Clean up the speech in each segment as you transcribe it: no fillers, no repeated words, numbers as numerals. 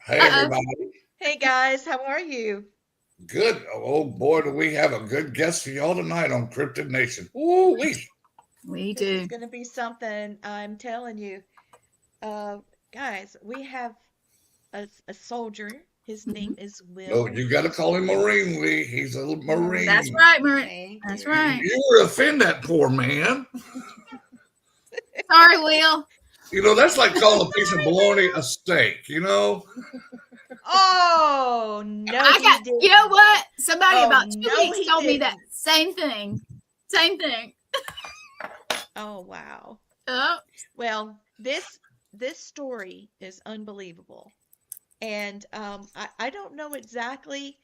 Hey, Uh-oh. everybody. Hey guys, how are you? Good. Oh, boy, do we have a good guest for y'all tonight on Cryptid Nation. Ooh, wee. We This is do. going to be something, I'm telling you. Uh, Guys, we have a soldier. His Mhm. name is No, Will. you got to call him Marine, Lee. He's a That's Marine. Marine. right, Marie. Thank That's you. right. You would offend that poor man. Sorry, Will. That's like calling a piece of bologna a steak. Oh, no, I he got, you know didn't. what? Somebody Oh, about two no, weeks he told me that didn't. same thing. Same thing. Oh, wow. Oh, Well, this story is unbelievable. And I don't know exactly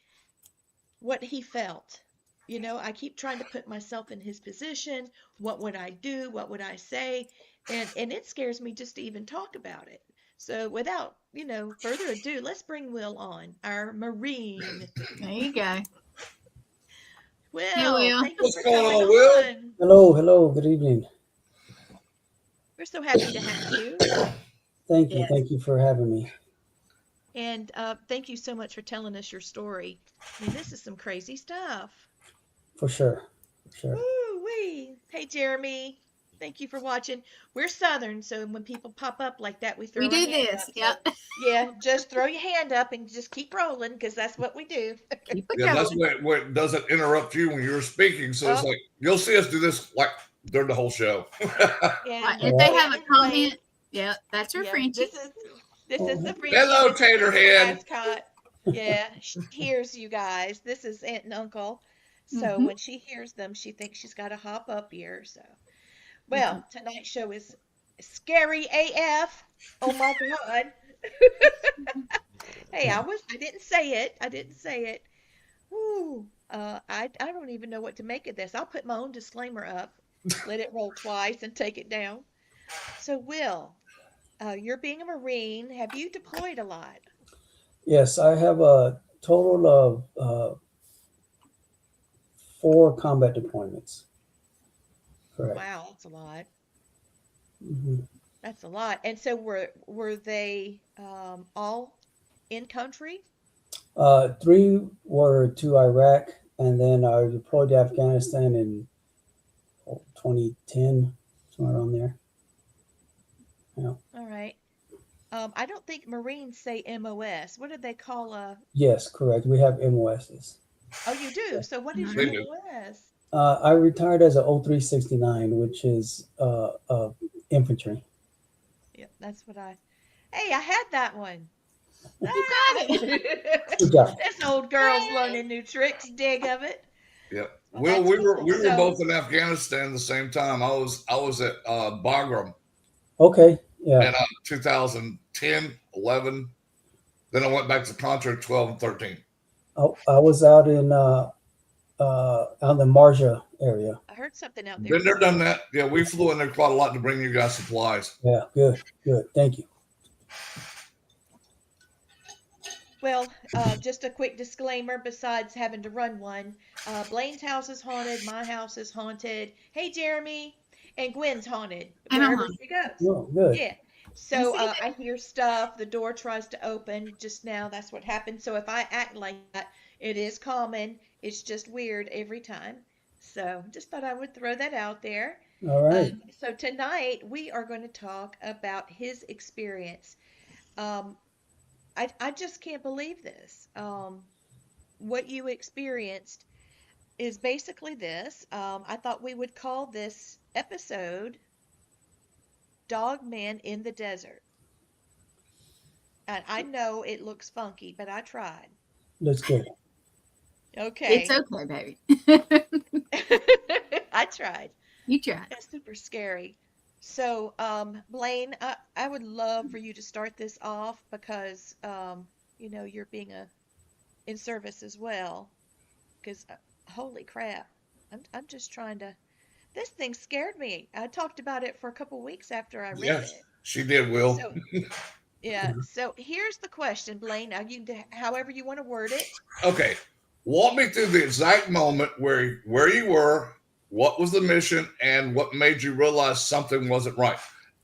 what he felt. I keep trying to put myself in his position. What would I do? What would I say? And it scares me just to even talk about it. So without, further ado, let's bring Will on, our Marine. there you go. Hey, Will, Will. thank you What's for going coming on, Will? on. Hello, hello, good evening. We're so happy to have you. Yes. Thank you for having me. And thank you so much for telling us your story. I mean, this is some crazy stuff. For sure, for sure. Woo wee. Hey, Jeremy. Thank you for watching. We're Southern, so when people pop up like that, we We throw our do hands this. up. So, Yep. yeah, just throw your hand up and just keep rolling because that's what we do. Keep it Yeah, that's going. what it doesn't interrupt you when you're speaking. So it's Oh, like, you'll see us do this like during the whole show. Right. and If All they right. Gwen have a and comment, Blaine. yeah, that's her Yep, Frenchie. this is the Oh, Frenchie. Hello, This is our little Taterhead. mascot. Yeah, she hears you guys. This is Aunt and Uncle. So Mm-hmm. when she hears them, she thinks she's got to hop up here. So, Mm-hmm. well, tonight's show is scary AF. Oh my God. Hey, I didn't say it. I didn't say it. Whew. I don't even know what to make of this. I'll put my own disclaimer up, let it roll twice, and take it down. So, Will, you're being a Marine. Have you deployed a lot? yes, I have a total of 4 combat deployments. Correct. Wow, that's a lot. hmm That's a lot. And so were they all in country? 3 were to Iraq, and then I deployed to Afghanistan in 2010, somewhere around there. Yeah. All right. I don't think Marines say MOS. What do they call a? Yes, correct. We have MOSs. Oh, you do. So what is your They Mm-hmm. do. MOS? I retired as a 0369, which is infantry. Yep, that's what I. Hey, I had that one. You Ah! got it. Good job. This old girl's learning new tricks. Dig of it. Yeah. Well, Will, that's we were cool. we were So, both in Afghanistan at the same time. I was at Bagram Okay. Yeah. in 2010, 11. Then I went back to Contra 12 and 13. I was out in the Marja area. I heard something out there Been there, before. done that. Yeah, we flew in there quite a lot to bring you guys supplies. Yeah, good, good. Thank you. Well, just a quick disclaimer besides having to run one. Blaine's house is haunted. My house is haunted. Hey, Jeremy. And Gwen's haunted And I'm wherever on. she goes. Oh, good. Yeah. And So see that. I hear stuff. The door tries to open just now. That's what happened. So if I act like that, it is common. It's just weird every time. So just thought I would throw that out there. All right. So tonight we are going to talk about his experience. Um, I just can't believe this. What you experienced is basically this. I thought we would call this episode Dog Man in the Desert. And I know it looks funky, but I tried. That's good. It's Okay. okay, baby. I tried. You tried. It's super scary. So, Blaine, I would love for you to start this off because, you're being in service as well. Because, holy crap, I'm just trying to. This thing scared me. I talked about it for a couple weeks after I read Yes, it. she did, Will. So, yeah. So here's the question, Blaine. Now however you want to word it. Okay, walk me through the exact moment where you were, what was the mission, and what made you realize something wasn't right.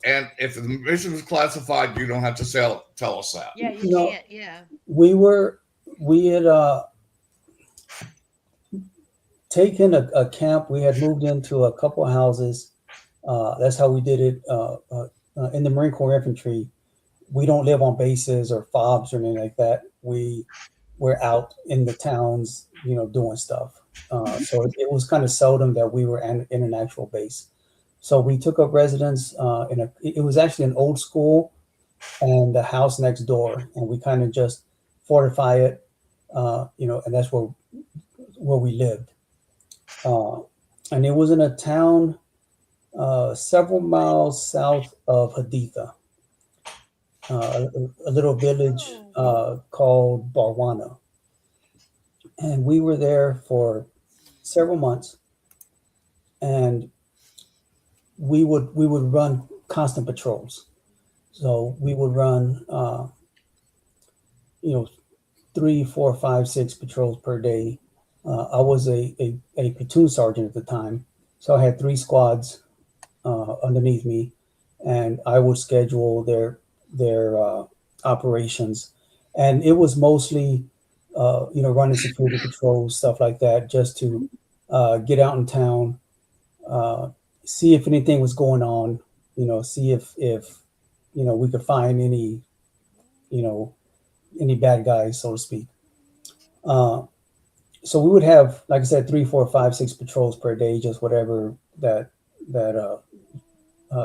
And if the information is classified, you don't have to tell us that. Yeah, you No. can't. Yeah. We had taken a camp. We had moved into a couple of houses. That's how we did it in the Marine Corps Infantry. We don't live on bases or FOBs or anything like that. We're out in the towns, doing stuff. So it was kind of seldom that we were in an actual base. So we took up residence it was actually an old school and the house next door, and we kind of just fortify it, and that's where we lived. And it was in a town several miles south of Haditha, a little village called Barwana. And we were there for several months, and we would run constant patrols. So we would run, 3, 4, 5, 6 patrols per day. I was a platoon sergeant at the time, so I had 3 squads underneath me, and I would schedule their operations, and it was mostly running security patrols, stuff like that, just to get out in town, see if anything was going on, see if we could find any bad guys, so to speak. So we would have, like I said, 3, 4, 5, 6 patrols per day, just whatever that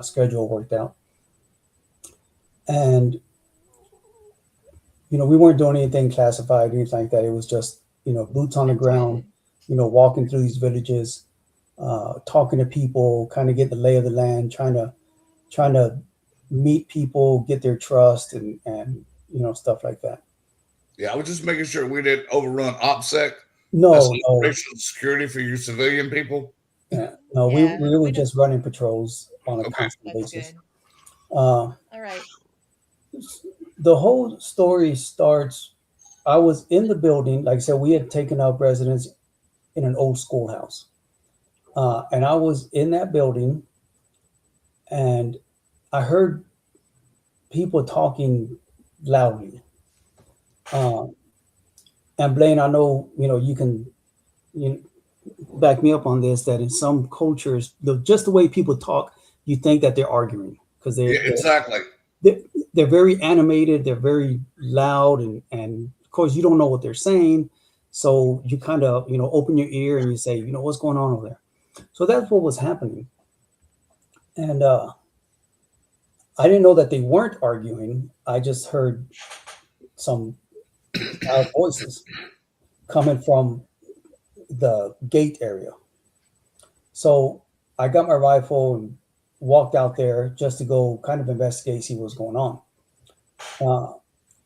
schedule worked out. And we weren't doing anything classified, anything like that. It was just boots on the ground, walking through these villages, talking to people, kind of get the lay of the land, trying to meet people, get their trust, and stuff like that. Yeah, I was just making sure we didn't overrun OPSEC. No, That's no. operational security for your civilian people. Yeah, no, Yeah, we were just running patrols on a constant That's basis. good. Uh, All right. the whole story starts. I was in the building, like I said, we had taken up residence in an old schoolhouse, and I was in that building, and I heard people talking loudly. And Blaine, I know you can back me up on this, that in some cultures, just the way people talk, you think that they're arguing because Exactly. they're very animated, they're very loud, and of course you don't know what they're saying, so you kind of open your ear and you say, what's going on over there. So that's what was happening, and I didn't know that they weren't arguing. I just heard some loud voices coming from the gate area. So I got my rifle and walked out there just to go kind of investigate, see what's going on.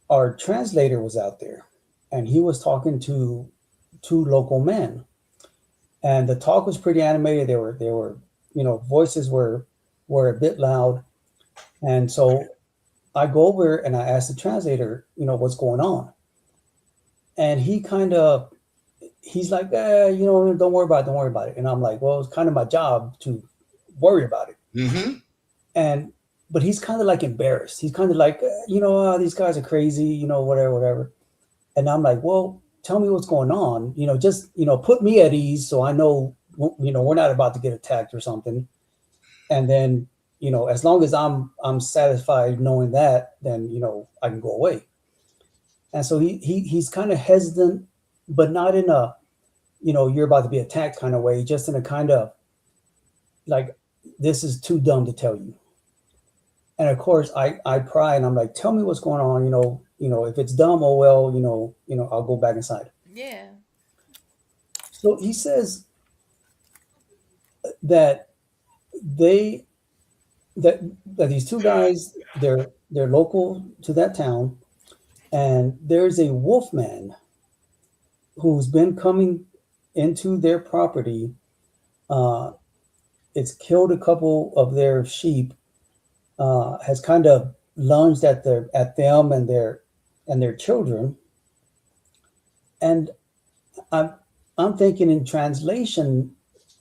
Our translator was out there, and he was talking to 2 local men, and the talk was pretty animated. They were voices were a bit loud, and so I go over and I asked the translator, what's going on, and he's like, don't worry about it. And I'm like, well, it's kind of my job to worry about it. Mm-hmm. But he's kind of like embarrassed. He's kind of like, these guys are crazy, whatever. And I'm like, well, tell me what's going on. Just, put me at ease so I know, we're not about to get attacked or something. And then, as long as I'm satisfied knowing that, then, I can go away. And so he's kind of hesitant, but not in a, you're about to be attacked kind of way, just in a kind of like, this is too dumb to tell you. And of course I pry and I'm like, tell me what's going on. If it's dumb, oh, well, I'll go back inside. Yeah. So he says that that these 2 guys, they're local to that town, and there's a wolf man who's been coming into their property. It's killed a couple of their sheep, has kind of lunged at them and their children. And I'm thinking in translation,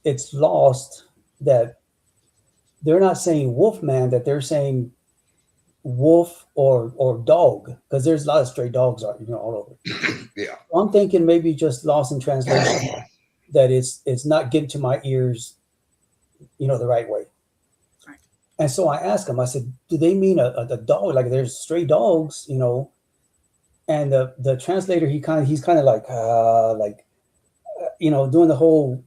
it's lost that they're not saying wolf man, that they're saying wolf or dog, because there's a lot of stray dogs out, all over. Yeah. I'm thinking maybe just lost in translation, that it's not getting to my ears, the right way. Right. And so I asked him, I said, do they mean a dog? Like there's stray dogs, And the translator, he's kind of like, doing the whole,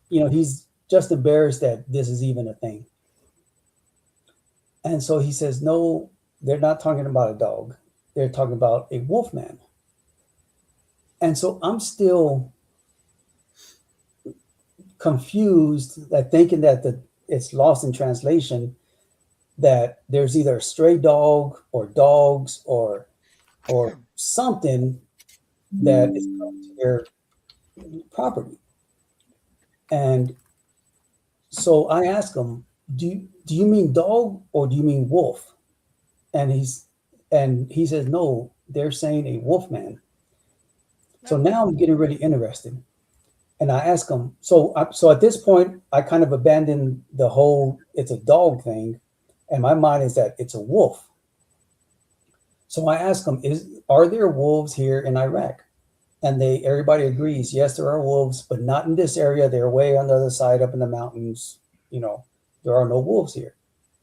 he's just embarrassed that this is even a thing. And so he says, no, they're not talking about a dog. They're talking about a wolf man. And so I'm still confused, that thinking that it's lost in translation, that there's either a stray dog or dogs or something that is coming to their property. And so I asked him, do you mean dog or do you mean wolf? And he says, no, they're saying a wolf man. So now I'm getting really interested. And I ask him, so at this point, I kind of abandoned the whole it's a dog thing. And my mind is that it's a wolf. So I ask him, are there wolves here in Iraq? And everybody agrees, yes, there are wolves, but not in this area. They're way on the other side, up in the mountains. There are no wolves here,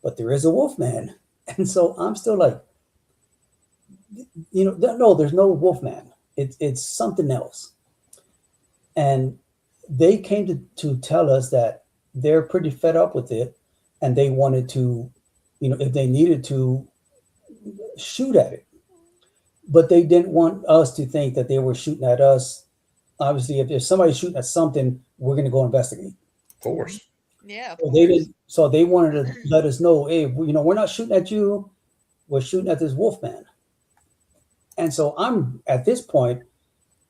but there is a wolf man. And so I'm still like, no, there's no wolf man. It's something else. And they came to tell us that they're pretty fed up with it, and they wanted to, if they needed to, shoot at it. But they didn't want us to think that they were shooting at us. Obviously, if there's somebody shooting at something, we're going to go investigate. Of course. Yeah. So they wanted to let us know, hey, we're not shooting at you. We're shooting at this wolf man. And so at this point,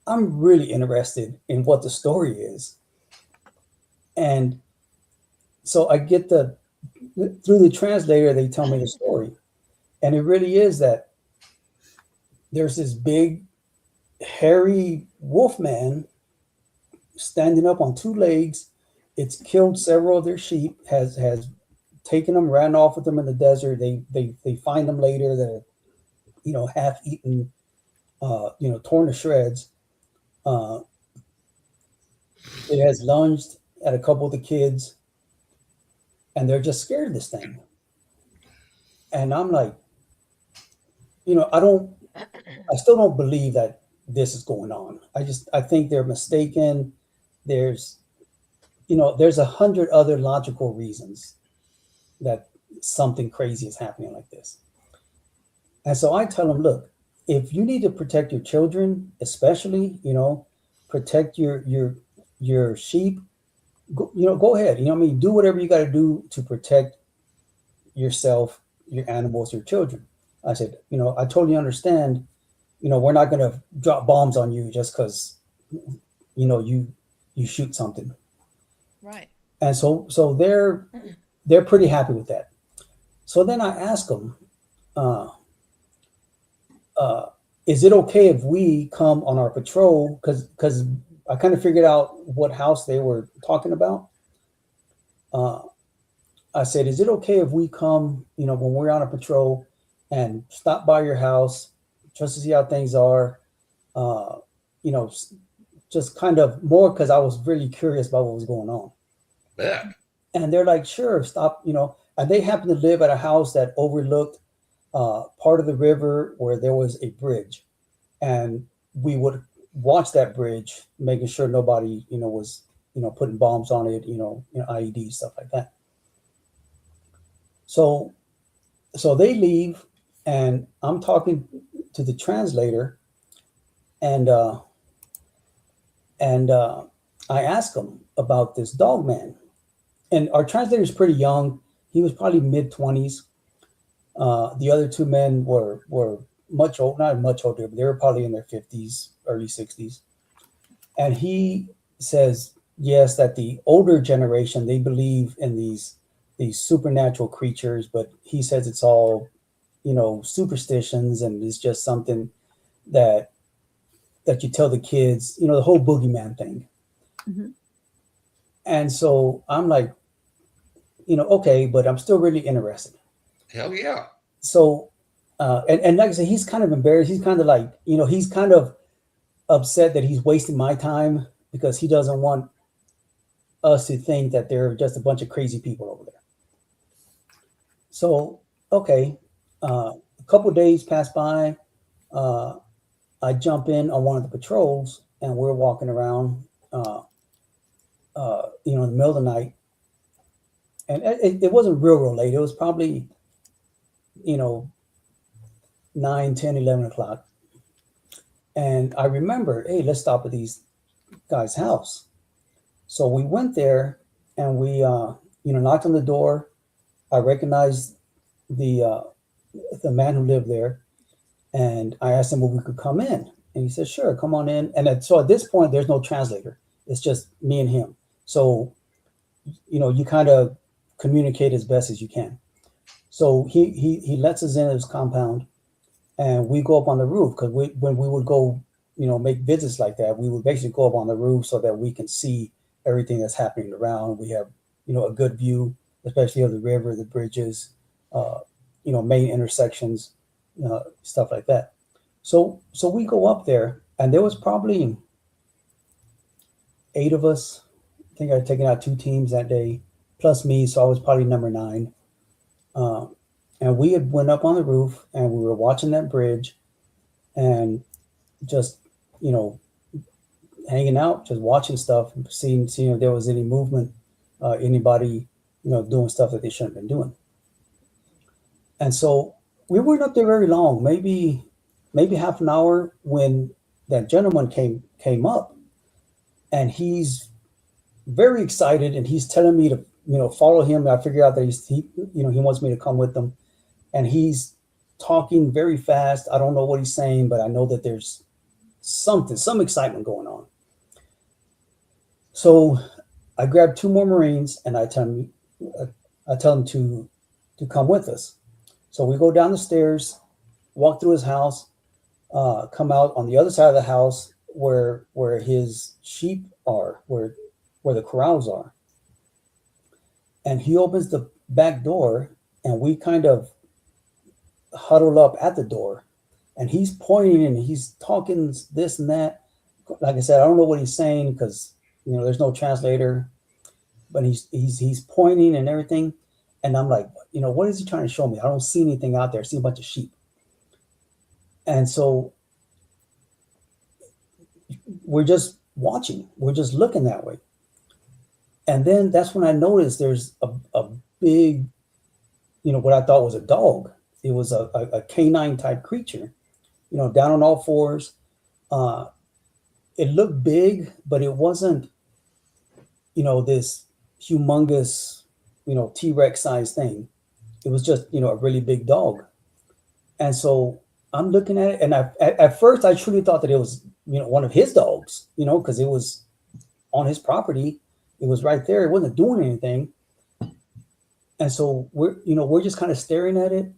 I'm really interested in what the story is. And so I get through the translator, they tell me the story. And it really is that there's this big, hairy wolf man standing up on two legs. It's killed several of their sheep, has taken them, ran off with them in the desert. They find them later. They're, half eaten, torn to shreds. It has lunged at a couple of the kids, and they're just scared of this thing. And I'm like, I still don't believe that this is going on. I think they're mistaken. There's 100 other logical reasons that something crazy is happening like this. And so I tell them, look, if you need to protect your children, especially, protect your sheep, go ahead. Do whatever you got to do to protect yourself, your animals, your children. I said, I totally understand. We're not going to drop bombs on you just because, you shoot something. Right. And so they're pretty happy with that. So then I ask them, is it okay if we come on our patrol? Because I kind of figured out what house they were talking about. I said, is it okay if we come, when we're on a patrol and stop by your house just to see how things are? Just kind of more because I was really curious about what was going on. Yeah. And they're like, sure, stop, and they happen to live at a house that overlooked part of the river where there was a bridge. And we would watch that bridge, making sure nobody, was, putting bombs on it, IED, stuff like that. So they leave, and I'm talking to the translator, and I asked him about this dog man. And our translator is pretty young. He was probably mid-20s. The other two men were much old, not much older, but they were probably in their 50s, early 60s. And he says, yes, that the older generation, they believe in these supernatural creatures, but he says it's all, superstitions, and it's just something that you tell the kids, the whole boogeyman thing. Mm-hmm. And so I'm like, okay, but I'm still really interested. Hell yeah. So, and like I said, he's kind of embarrassed. He's kind of like, he's kind of upset that he's wasting my time because he doesn't want us to think that they're just a bunch of crazy people over there. So, okay, a couple of days pass by. I jump in on one of the patrols, and we're walking around, in the middle of the night, and it wasn't real late. It was probably, 9, 10, 11 o'clock. And I remember, hey, let's stop at these guys' house. So we went there, and we, knocked on the door. I recognized the man who lived there, and I asked him if we could come in, and he said, "Sure, come on in." And so at this point, there's no translator; it's just me and him. So, you kind of communicate as best as you can. So he lets us in his compound, and we go up on the roof because when we would go, make visits like that, we would basically go up on the roof so that we can see everything that's happening around. We have, a good view, especially of the river, the bridges, main intersections, stuff like that. So we go up there, and there was probably 8 of us. I think I had taken out 2 teams that day, plus me, so I was probably number 9. And we had went up on the roof, and we were watching that bridge, and just hanging out, just watching stuff, and seeing if there was any movement, anybody doing stuff that they shouldn't have been doing. And so we weren't up there very long, maybe half an hour, when that gentleman came up, and he's very excited, and he's telling me to follow him. I figure out that he wants me to come with them, and he's talking very fast. I don't know what he's saying, but I know that there's some excitement going on. So I grab 2 more Marines, and I tell them to come with us. So we go down the stairs, walk through his house, come out on the other side of the house where his sheep are, where the corrals are. And he opens the back door, and we kind of huddle up at the door, and he's pointing and he's talking this and that. Like I said, I don't know what he's saying because there's no translator, but he's pointing and everything. And I'm like, what is he trying to show me? I don't see anything out there. I see a bunch of sheep. And so we're just watching. We're just looking that way. And then that's when I noticed there's a big, what I thought was a dog. It was a canine type creature, down on all fours. It looked big, but it wasn't, this humongous, T-Rex size thing. It was just, a really big dog. And so I'm looking at it, and at first I truly thought that it was, one of his dogs, because it was on his property. It was right there. It wasn't doing anything. And so we're just kind of staring at it.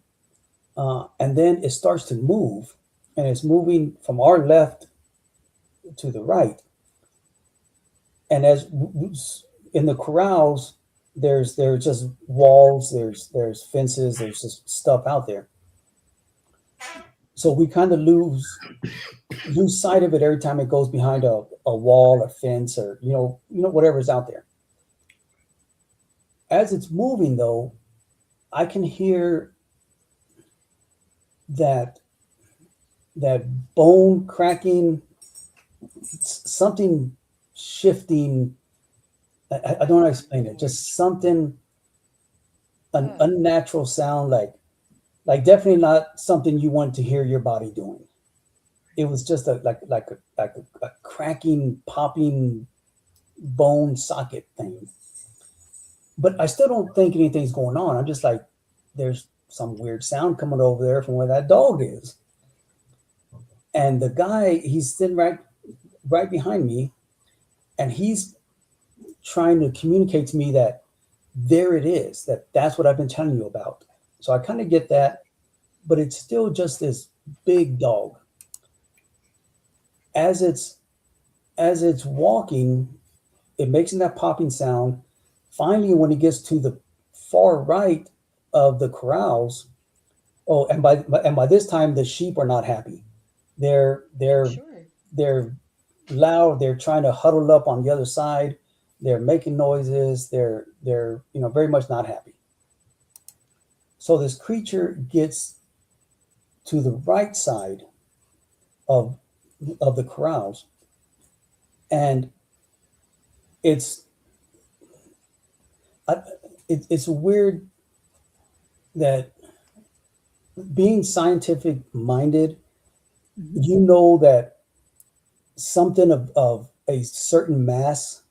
And then it starts to move, and it's moving from our left to the right. And as in the corrals, there's just walls, there's fences, there's just stuff out there. So we kind of lose sight of it every time it goes behind a wall, a fence, or whatever's out there. As it's moving, though, I can hear that bone cracking, something shifting. I don't know how to explain it. Just something, an unnatural sound, like definitely not something you want to hear your body doing. It was just like a cracking, popping bone socket thing. But I still don't think anything's going on. I'm just like, there's some weird sound coming over there from where that dog is. And the guy, he's sitting right behind me, and he's trying to communicate to me that there it is, that's what I've been telling you about. So I kind of get that, but it's still just this big dog. As it's walking, it makes that popping sound. Finally, when it gets to the far right of the corrals. Oh, and by this time the sheep are not happy. They're I'm they're sure. they're loud. They're trying to huddle up on the other side. They're making noises. They're very much not happy. So this creature gets to the right side of the corrals, and it's I, it's weird that being scientific minded, you know that something of a certain mass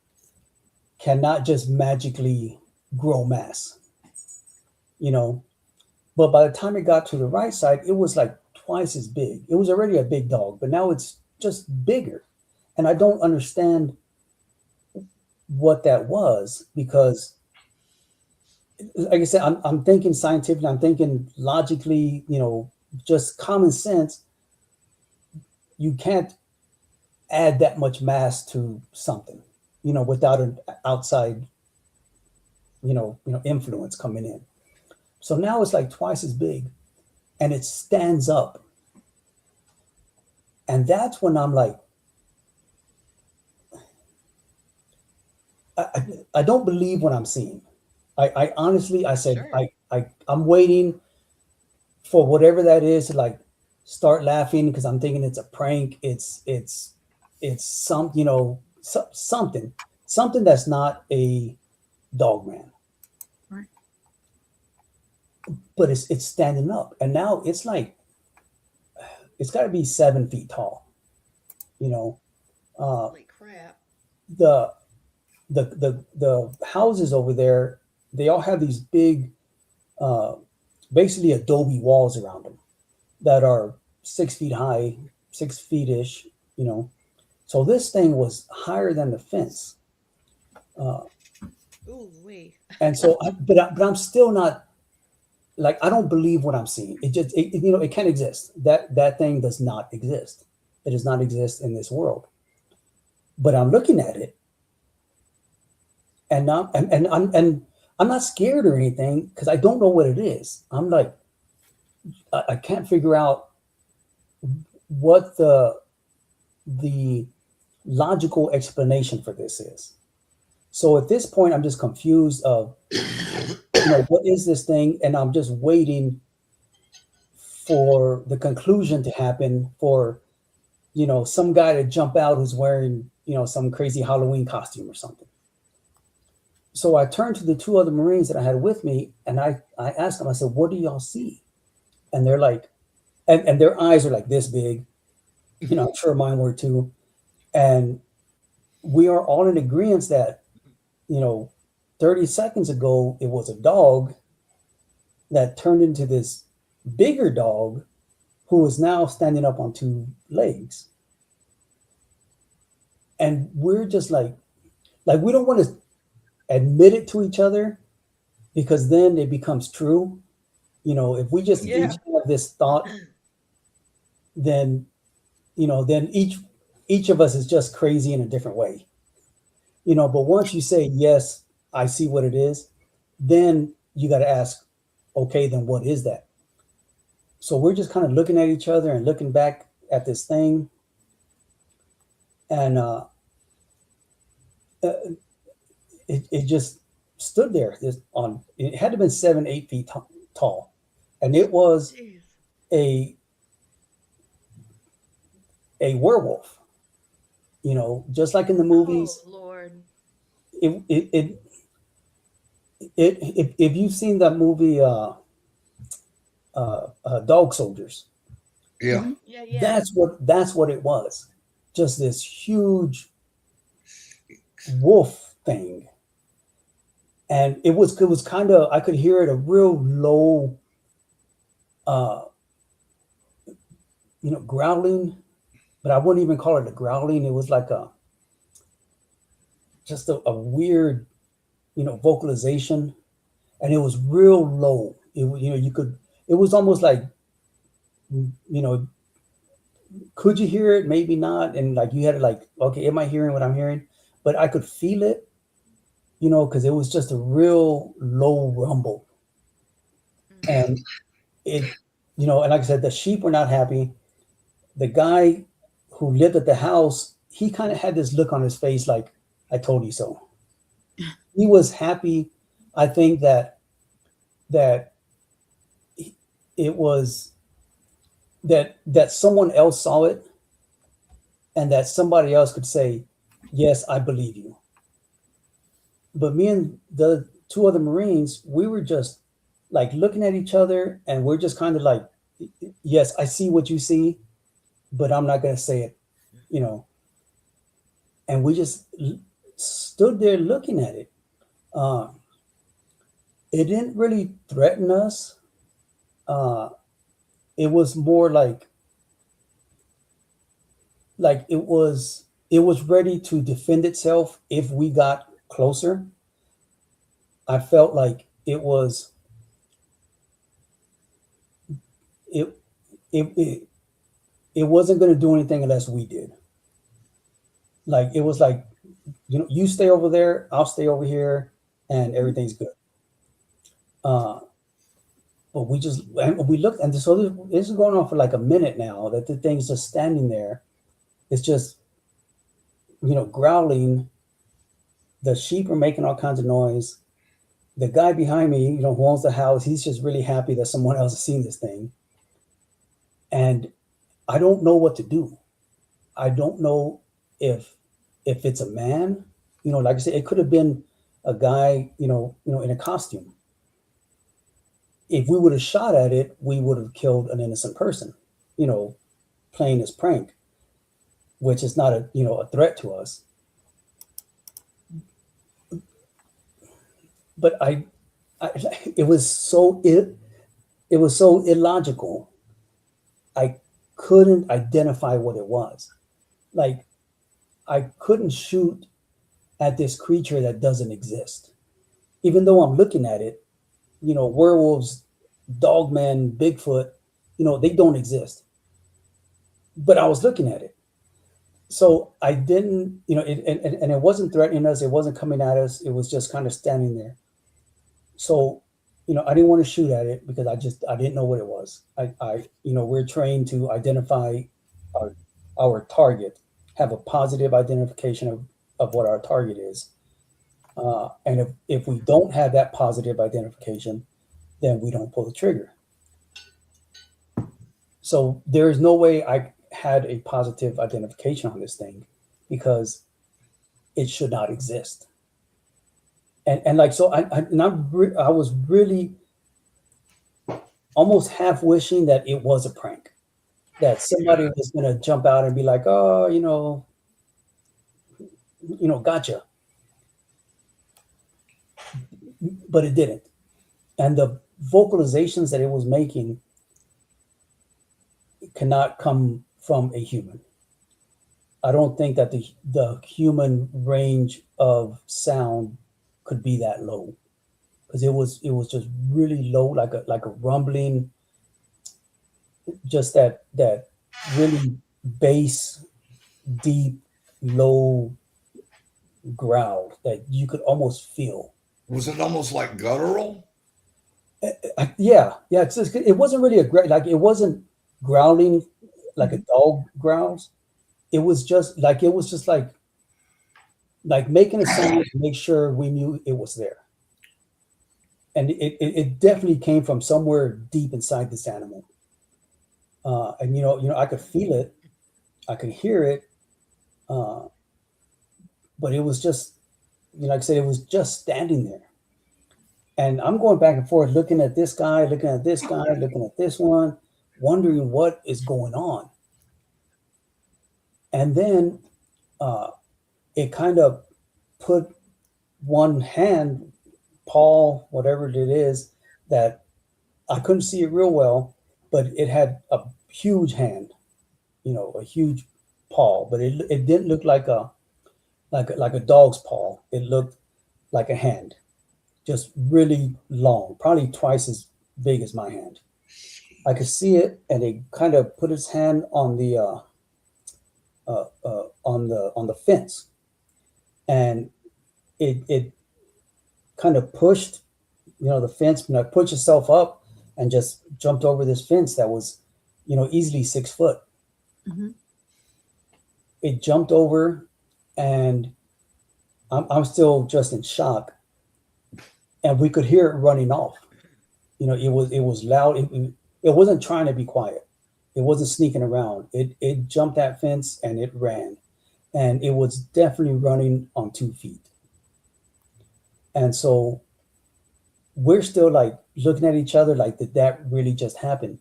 cannot just magically grow mass, But by the time it got to the right side, it was like twice as big. It was already a big dog, but now it's just bigger. And I don't understand what that was because, like I said, I'm thinking scientifically, I'm thinking logically, just common sense. You can't add that much mass to something, without an outside, influence coming in. So now it's like twice as big, and it stands up, and that's when I'm like, I don't believe what I'm seeing. I honestly, I said, Sure. I'm waiting for whatever that is to like start laughing because I'm thinking it's a prank. It's something that's not a dog man, Right. but it's standing up, and now it's like it's got to be 7 feet tall. Holy crap. The the houses over there, they all have these big, basically adobe walls around them that are 6 feet high, 6 feet ish. So this thing was higher than the fence, Ooh wee. and so, but I'm still not like I don't believe what I'm seeing. It can't exist. That thing does not exist. It does not exist in this world. But I'm looking at it, and now and I'm not scared or anything because I don't know what it is. I'm like I can't figure out what the logical explanation for this is. So at this point, I'm just confused of what is this thing, and I'm just waiting for the conclusion to happen for some guy to jump out who's wearing some crazy Halloween costume or something. So I turned to the two other Marines that I had with me, and I asked them, I said, what do y'all see? And they're like, and their eyes are like this big. I'm sure mine were too. And we are all in agreement that, 30 seconds ago, it was a dog that turned into this bigger dog who is now standing up on two legs. And we're just like we don't want to admit it to each other because then it becomes true. If we just Yeah. each have this thought, then then each of us is just crazy in a different way. But once you say yes, I see what it is, then you got to ask, okay, then what is that? So we're just kind of looking at each other and looking back at this thing, and it just stood there. It had to have been 7-8 feet tall, and it was Jeez. a werewolf. Just like in the movies. Oh Lord. If you've seen that movie, Dog Soldiers, Yeah. Yeah. that's what it was. Just this huge wolf thing, and it was kind of, I could hear it a real low, growling, but I wouldn't even call it a growling. It was like just a weird, vocalization, and it was real low. It was almost like, could you hear it? Maybe not. And like you had to like, okay, am I hearing what I'm hearing? But I could feel it, because it was just a real low rumble. Mhm. And it, and like I said, the sheep were not happy. The guy who lived at the house, he kind of had this look on his face like, I told you so. He was happy. I think that it was that someone else saw it and that somebody else could say, yes, I believe you. But me and the two other Marines, we were just like looking at each other and we're just kind of like, yes, I see what you see, but I'm not going to say it, and we just stood there looking at it. It didn't really threaten us. It was more like it was ready to defend itself if we got closer. I felt like it it it, it wasn't going to do anything unless we did. Like it was like, you stay over there, I'll stay over here, and everything's good. But we looked, and so this is going on for like a minute now. That the thing's just standing there. It's just, growling. The sheep are making all kinds of noise. The guy behind me, who owns the house, he's just really happy that someone else has seen this thing. And I don't know what to do. I don't know if it's a man. Like I said, it could have been a guy, in a costume. If we would have shot at it, we would have killed an innocent person, playing this prank, which is not a threat to us. But it was so illogical. I couldn't identify what it was. Like I couldn't shoot at this creature that doesn't exist, even though I'm looking at it. Werewolves, dogmen, Bigfoot, they don't exist. But I was looking at it. So I didn't, and it wasn't threatening us. It wasn't coming at us. It was just kind of standing there. So, I didn't want to shoot at it because I didn't know what it was. We're trained to identify our target, have a positive identification of what our target is. And if we don't have that positive identification, then we don't pull the trigger. So there is no way I had a positive identification on this thing because it should not exist. And like, so I was really almost half wishing that it was a prank, that somebody was going to jump out and be like, oh, gotcha. But it didn't. And the vocalizations that it was making cannot come from a human. I don't think that the human range of sound could be that low, because it was just really low, like a rumbling, just that really bass, deep, low growl that you could almost feel. Was it almost like guttural? Yeah. It wasn't really it wasn't growling like a dog growls. It was just like making a sound to make sure we knew it was there. And it definitely came from somewhere deep inside this animal. And I could feel it, I could hear it, but it was just, like I said, it was just standing there. And I'm going back and forth, looking at this guy, looking at this guy, looking at this one, wondering what is going on. And then it kind of put one hand, paw, whatever it is, that I couldn't see it real well, but it had a huge hand, a huge paw, but it didn't look like a dog's paw. It looked like a hand, just really long, probably twice as big as my hand. I could see it, and it kind of put its hand on the on the fence, and it kind of pushed, the fence, pushed itself up and just jumped over this fence that was, easily 6 foot. Mm-hmm. It jumped over, and I'm still just in shock, and we could hear it running off. It was loud. It wasn't trying to be quiet. It wasn't sneaking around. It jumped that fence and it ran, and it was definitely running on 2 feet. And so we're still like looking at each other like, did that really just happen?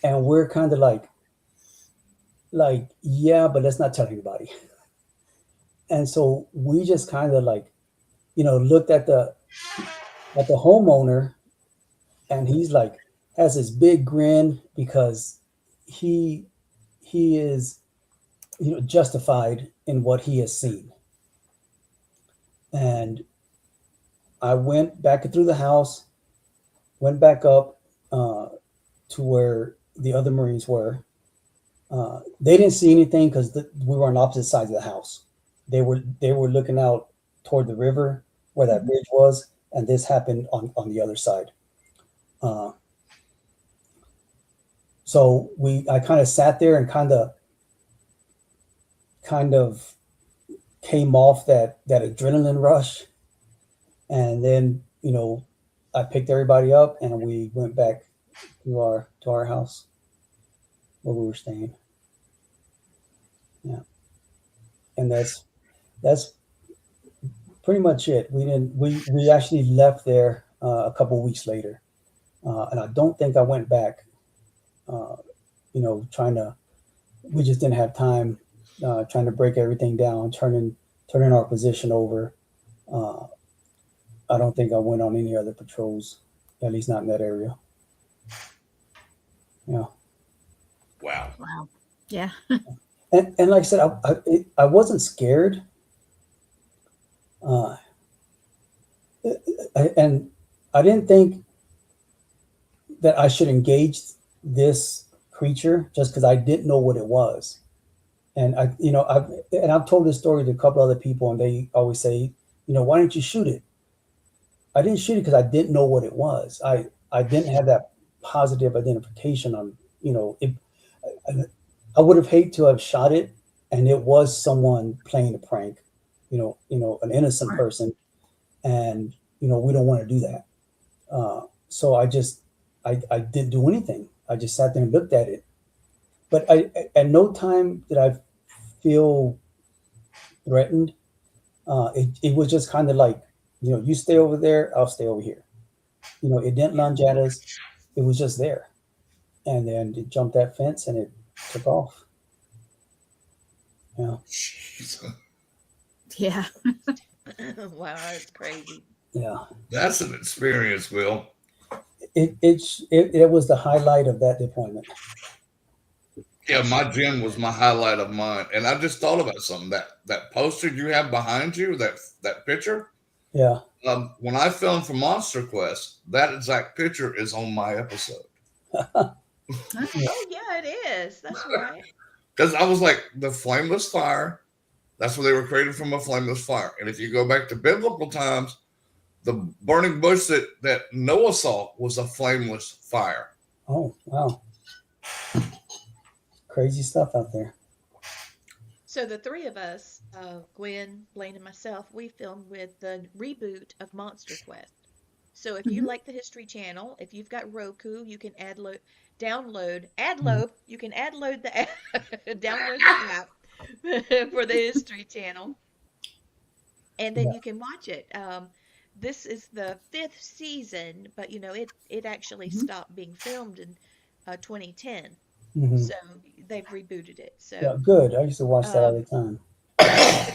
And we're kind of like, yeah, but let's not tell anybody. And so we just kind of like, looked at the homeowner, and he's like, has this big grin because he is, justified in what he has seen. And I went back through the house, went back up to where the other Marines were. They didn't see anything because we were on opposite sides of the house. They were looking out toward the river where that bridge was, and this happened on the other side. So I kind of sat there and kind of came off that adrenaline rush, and then I picked everybody up and we went back to our house where we were staying. Yeah, and that's pretty much it. We actually left there a couple of weeks later, and I don't think I went back. We just didn't have time trying to break everything down, turning our position over. I don't think I went on any other patrols, at least not in that area. Yeah. Wow. Wow. Yeah. And like I said, I wasn't scared. And I didn't think that I should engage this creature just because I didn't know what it was. And I've told this story to a couple other people, and they always say, why didn't you shoot it? I didn't shoot it because I didn't know what it was. I didn't have that positive identification on, I would have hated to have shot it and it was someone playing a prank, an innocent person. And, we don't want to do that. So I didn't do anything. I just sat there and looked at it. But at no time did I feel threatened. It was just kind of like, you stay over there, I'll stay over here. It didn't lunge at us. It was just there. And then it jumped that fence and it took off. Yeah. Jeez. Yeah. Wow, that's crazy. Yeah. That's an experience, Will. It was the highlight of that deployment. Yeah, my gym was my highlight of mine. And I just thought about something. That poster you have behind you, that picture. Yeah. When I filmed for Monster Quest, that exact picture is on my episode. Oh yeah, it is. That's right. Because I was like, the flameless fire, that's where they were created from, a flameless fire. And if you go back to biblical times, the burning bush that Noah saw was a flameless fire. Oh, wow. Crazy stuff out there. So the three of us, Gwen, Blaine, and myself, we filmed with the reboot of Monster Quest. So if you like the History Channel, if you've got Roku, you can download the app, download the app for the History Channel, and then you can watch it. This is the 5th season, but it actually stopped being filmed in 2010. Mm-hmm. So they've rebooted it. So yeah, good. I used to watch that all the time.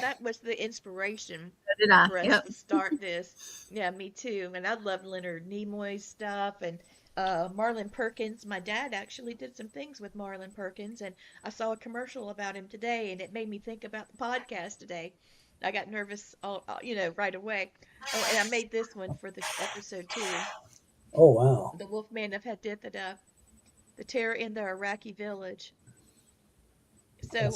that was the inspiration Did I? for us Yep. to start this. Yeah, me too. And I love Leonard Nimoy's stuff and Marlon Perkins. My dad actually did some things with Marlon Perkins, and I saw a commercial about him today, and it made me think about the podcast today. I got nervous, right away. Oh, and I made this one for the episode too. Oh, wow. The Wolfman of Hadithah, the terror in the Iraqi village. So,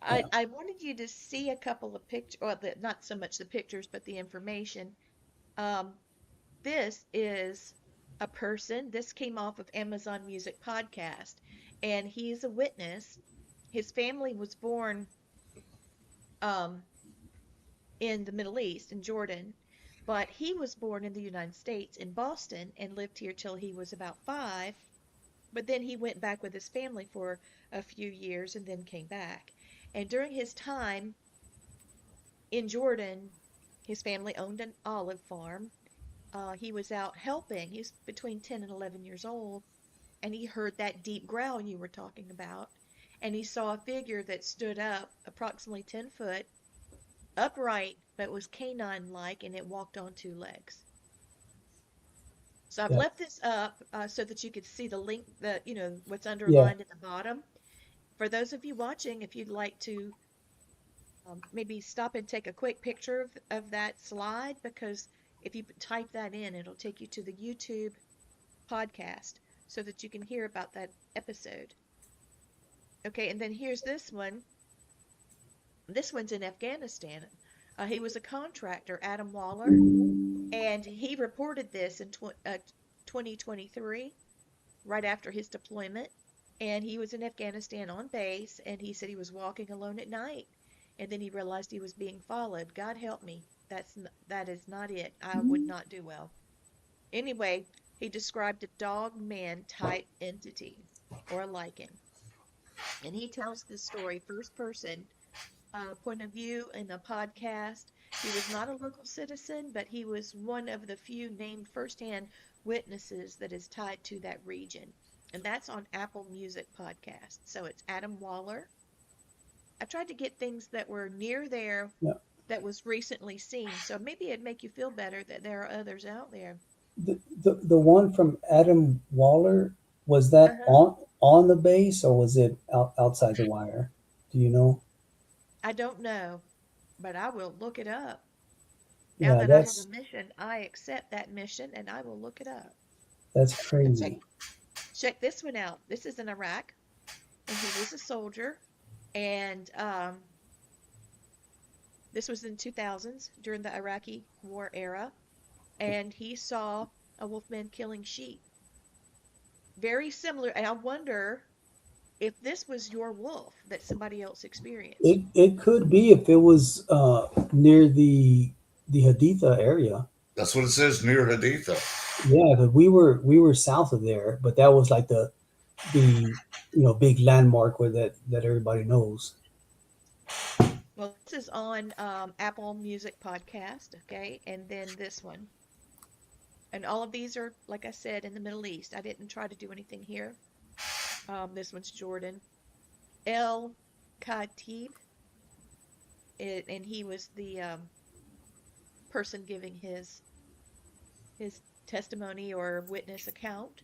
I wanted you to see a couple of pictures, or not so much the pictures, but the information. Um, this is a person. This came off of Amazon Music podcast, and he's a witness. His family was born um, in the Middle East, in Jordan, but he was born in the United States, in Boston, and lived here till he was about 5. But then he went back with his family for a few years and then came back. And during his time in Jordan, his family owned an olive farm. He was out helping. He was between 10 and 11 years old, and he heard that deep growl you were talking about. And he saw a figure that stood up approximately 10 foot, upright, but was canine-like, and it walked on 2 legs. So I've Yeah. left this up so that you could see the link, what's Yeah. underlined at the bottom. For those of you watching, if you'd like to maybe stop and take a quick picture of that slide, because if you type that in, it'll take you to the YouTube podcast so that you can hear about that episode. Okay, and then here's this one. This one's in Afghanistan. He was a contractor, Adam Waller, and he reported this in 2023, right after his deployment. And he was in Afghanistan on base, and he said he was walking alone at night, and then he realized he was being followed. God help me. That is not it. I would not do well. Anyway, he described a dog man type entity or a lichen. And he tells this story first person point of view in a podcast. He was not a local citizen, but he was one of the few named firsthand witnesses that is tied to that region. And that's on Apple Music Podcast. So it's Adam Waller. I tried to get things that were near there Yeah. that was recently seen. So maybe it'd make you feel better that there are others out there. The one from Adam Waller, was that on the base, or was it outside the wire? Do you know? I don't know, but I will look it up. Yeah, Now that I have a mission, I accept that mission and I will look it up. that's And crazy. check this one out. This is in Iraq, and he was a soldier, and this was in 2000s during the Iraqi war era, and he saw a wolfman killing sheep. Very similar, and I wonder if this was your wolf that somebody else experienced. It could be if it was near the Haditha area. That's what it says, near Haditha. Yeah, but we were south of there, but that was like the big landmark where that everybody knows. Well, this is on Apple Music Podcast, okay, and then this one. And all of these are, like I said, in the Middle East. I didn't try to do anything here. This one's Jordan. El Khatib, and he was the person giving his testimony or witness account.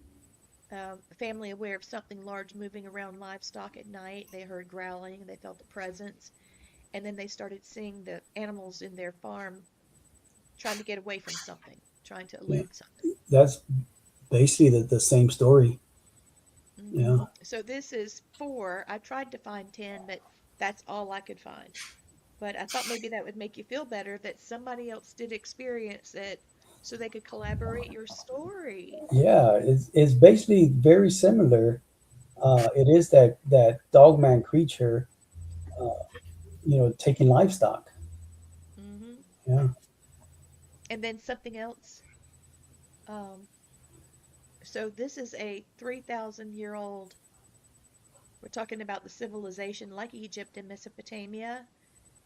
Family aware of something large moving around livestock at night. They heard growling, they felt a presence, and then they started seeing the animals in their farm trying to get away from something, trying to elude something. That's basically the same story. Mm-hmm. Yeah. So this is 4. I tried to find 10, but that's all I could find. But I thought maybe that would make you feel better that somebody else did experience it, so they could collaborate your story. Yeah, it's basically very similar. It is that dogman creature, taking livestock. Mm-hmm. Yeah. And then something else. So this is a 3,000-year-old. We're talking about the civilization like Egypt and Mesopotamia,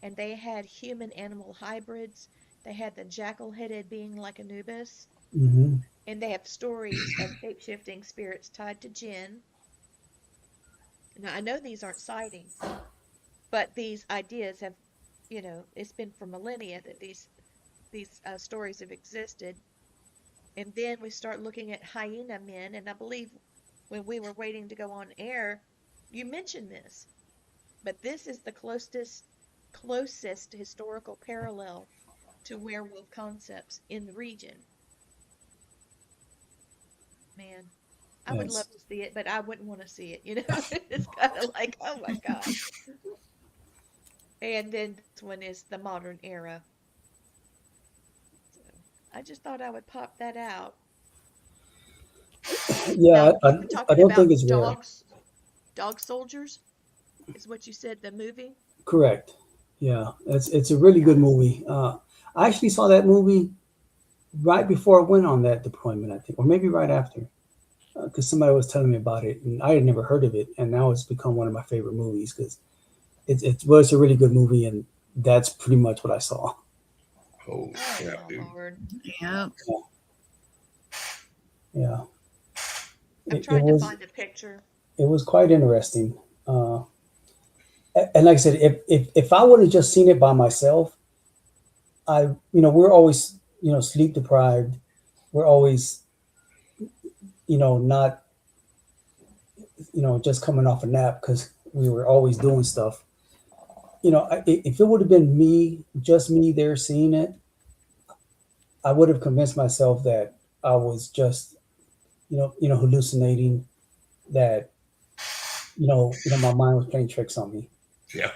and they had human-animal hybrids. They had the jackal-headed being like Anubis, Mm-hmm. and they have stories of shape-shifting spirits tied to jinn. Now, I know these aren't sightings, but these ideas have, it's been for millennia that these stories have existed. And then we start looking at hyena men, and I believe when we were waiting to go on air, you mentioned this. But this is the closest historical parallel to werewolf concepts in the region. Man, I would love to see it, but I wouldn't want to see it. It's kind of like, oh my God. And then this one is the modern era. So I just thought I would pop that out. Yeah, Now, you were I talking don't think about it's rare. dog soldiers, is what you said, the movie? Correct. Yeah, it's a really good movie. I actually saw that movie right before I went on that deployment, I think, or maybe right after, because somebody was telling me about it, and I had never heard of it, and now it's become one of my favorite movies because it's a really good movie, and that's pretty much what I saw. Oh, Oh, crap, my dude. Lord. Yeah. Yeah, I'm it trying to was find a picture. it was quite interesting. And like I said, if I would have just seen it by myself, we're always sleep deprived. We're always not just coming off a nap because we were always doing stuff. If it would have been me, just me there seeing it, I would have convinced myself that I was just hallucinating, that my mind was playing tricks on me. Yeah.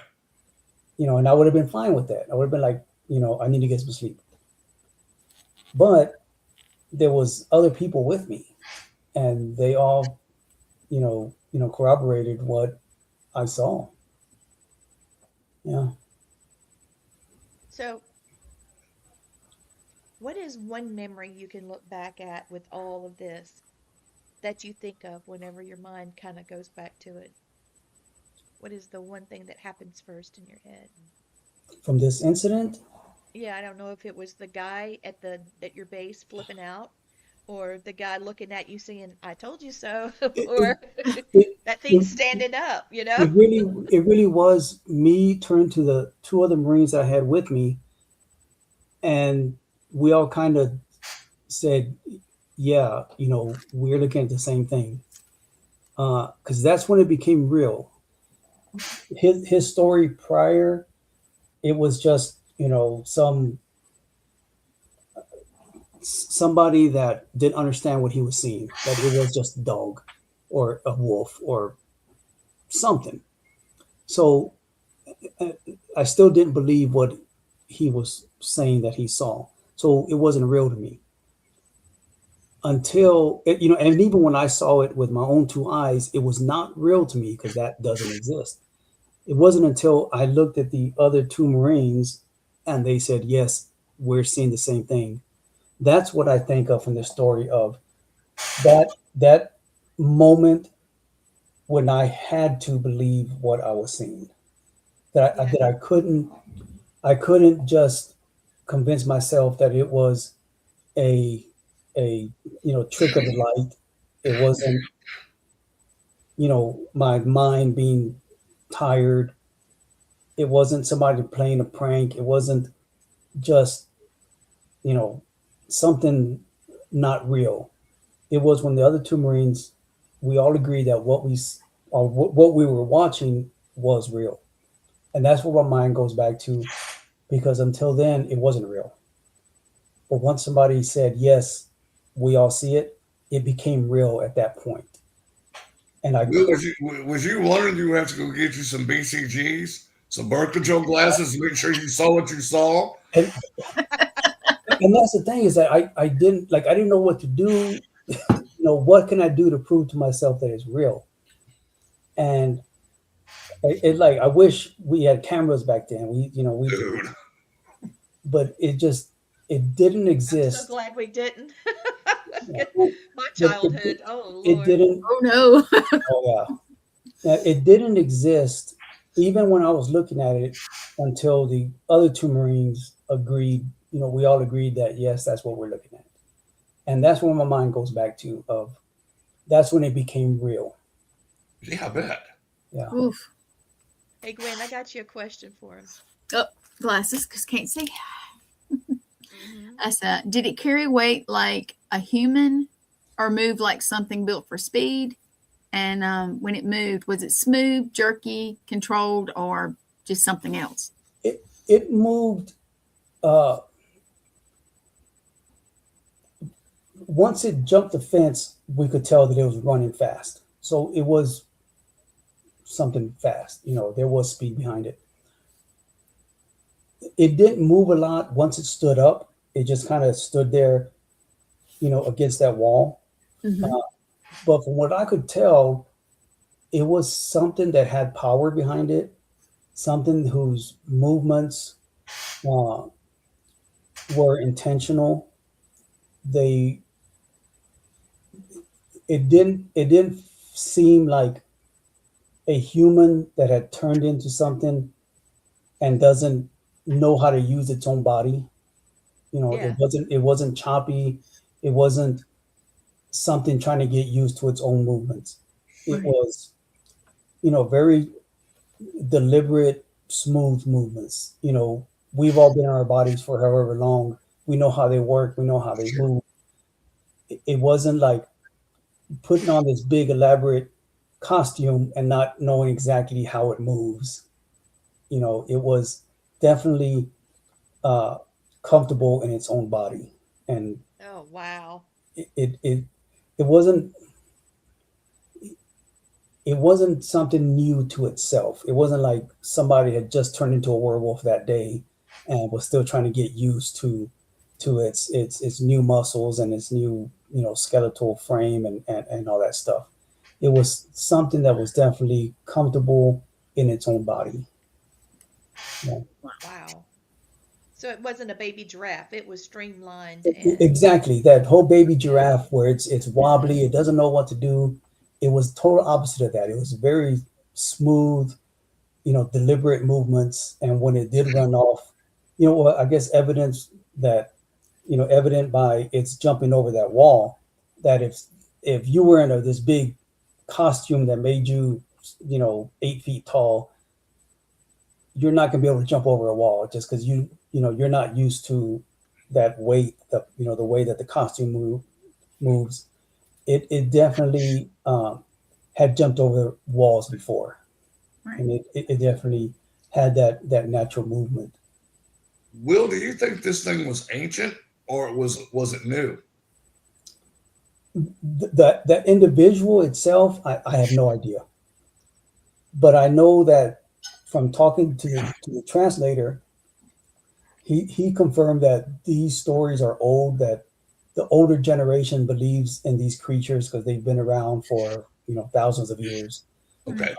And I would have been fine with that. I would have been like, I need to get some sleep. But there was other people with me, and they all, corroborated what I saw. Yeah. So, what is one memory you can look back at with all of this that you think of whenever your mind kind of goes back to it? What is the one thing that happens first in your head? From this incident, Yeah, I don't know if it was the guy at your base flipping out, or the guy looking at you saying, "I told you so," it, or it, that thing it, standing up, you know? it really was me turning to the two other Marines I had with me, and we all kind of said, yeah, we're looking at the same thing. Because that's when it became real. His story prior, it was just, somebody that didn't understand what he was seeing, that it was just a dog or a wolf or something. So I still didn't believe what he was saying that he saw. So it wasn't real to me until and even when I saw it with my own two eyes, it was not real to me because that doesn't exist. It wasn't until I looked at the other two Marines and they said, yes, we're seeing the same thing. That's what I think of from the story of that moment when I had to believe what I was seeing. Yeah, That I couldn't just convince myself that it was a trick of the light. It wasn't my mind being tired. It wasn't somebody playing a prank. It wasn't just you know something not real. It was when the other two Marines, we all agreed that what we were watching was real, and that's what my mind goes back to, because until then it wasn't real. But once somebody said yes, we all see it, it became real at that point. And I Will, could was you wondering you have to go get you some BCGs, some birth control glasses, and make sure you saw what you saw? and, and that's the thing, is that I didn't know what to do. What can I do to prove to myself that it's real? And I wish we had cameras back then. We Dude. but it didn't I'm so exist. glad we didn't. Yeah. My It childhood, oh it Lord. didn't. Oh no. Oh yeah. It didn't exist even when I was looking at it until the other two Marines agreed. We all agreed that yes, that's what we're looking at, and that's when my mind goes back to of that's when it became real. Yeah, I bet. Yeah. Oof. Hey Gwen, I got you a question for him. Oh, glasses, because can't see. Hmm. I said, did it carry weight like a human or move like something built for speed? And when it moved, was it smooth, jerky, controlled, or just something else? It moved. Uh, Once it jumped the fence, we could tell that it was running fast. So it was something fast. There was speed behind it. It didn't move a lot once it stood up. It just kind of stood there, against that wall. Mhm. But from what I could tell, it was something that had power behind it, something whose movements uh, were intentional. They it didn't seem like a human that had turned into something and doesn't know how to use its own body. Yeah. It wasn't choppy. It wasn't something trying to get used to its own movements. It Right. was, very deliberate, smooth movements. We've all been in our bodies for however long. We know how they work. We know how they move. It wasn't like putting on this big elaborate costume and not knowing exactly how it moves. It was definitely uh, comfortable in its own body, and Oh, wow. it wasn't something new to itself. It wasn't like somebody had just turned into a werewolf that day and was still trying to get used to its new muscles and its new skeletal frame and all that stuff. It was something that was definitely comfortable in its own body. Yeah. Wow. So it wasn't a baby giraffe. It was streamlined and Exactly, that whole baby giraffe where it's wobbly, it doesn't know what to do. It was total opposite of that. It was very smooth, deliberate movements, and when it did run off, I guess evident by its jumping over that wall, that if you were in this big costume that made you 8 feet tall, you're not going to be able to jump over a wall just because you're not used to that weight, the way that the costume moves. It definitely had jumped over walls before, Right. and it definitely had that natural movement. Will, do you think this thing was ancient or was it new? That individual itself, I have no idea, but I know that from talking to the translator, he confirmed that these stories are old, that the older generation believes in these creatures because they've been around for thousands of years. Okay.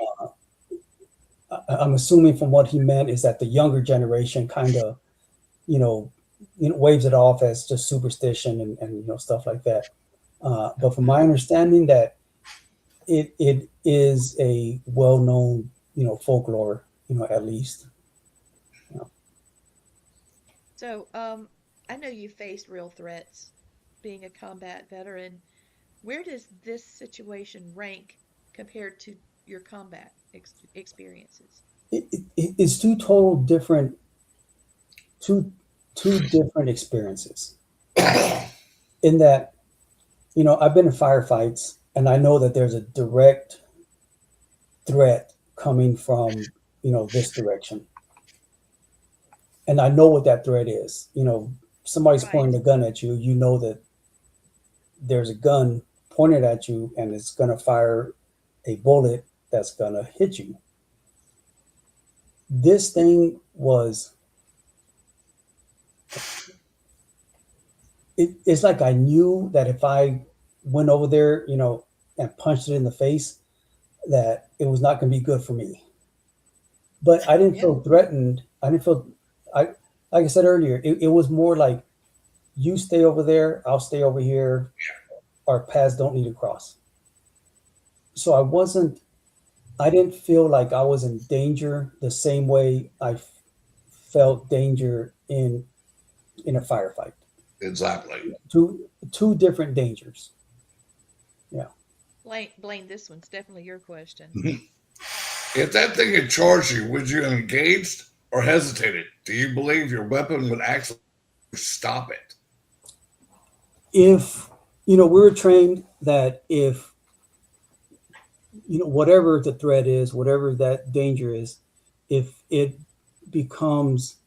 I'm assuming from what he meant is that the younger generation kind of waves it off as just superstition and stuff like that. But from my understanding, that it is a well-known folklore, at least. so I know you faced real threats being a combat veteran. Where does this situation rank compared to your combat experiences? It's two different experiences. In that, I've been in firefights, and I know that there's a direct threat coming from this direction, and I know what that threat is. Somebody's Right. pointing a gun at you. You know that there's a gun pointed at you, and it's going to fire a bullet that's going to hit you. This thing was, it's like I knew that if I went over there, and punched it in the face, that it was not going to be good for me. But I didn't Yeah. feel threatened. I didn't feel, like I said earlier, it was more like, you stay over there, I'll stay over here. Our paths don't need to cross. So I didn't feel like I was in danger the same way I felt danger in a firefight. Exactly. Two different dangers. Yeah. Blaine, this one's definitely your question. If that thing had charged you, would you have engaged or hesitated? Do you believe your weapon would actually stop it? If we were trained that if whatever the threat is, whatever that danger is, if it becomes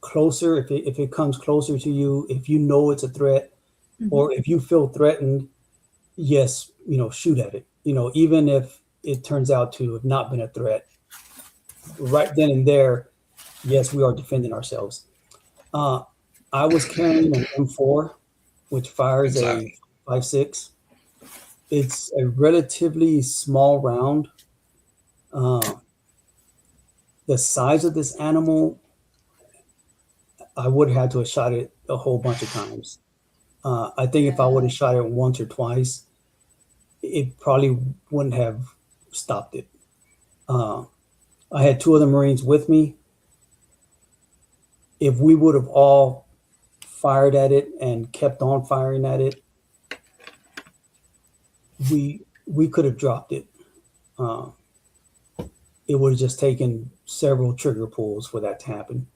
closer, if it comes closer to you, if you know it's a threat, or if you feel threatened, yes, shoot at it. Even if it turns out to have not been a threat, right then and there, yes, we are defending ourselves. I was carrying an M4, which fires Exactly. a 5.6. It's a relatively small round. The size of this animal, I would have had to have shot it a whole bunch of times. I think if I would have shot it once or twice, it probably wouldn't have stopped it. I had two other Marines with me. If we would have all fired at it and kept on firing at it, we could have dropped it. It would have just taken several trigger pulls for that to happen.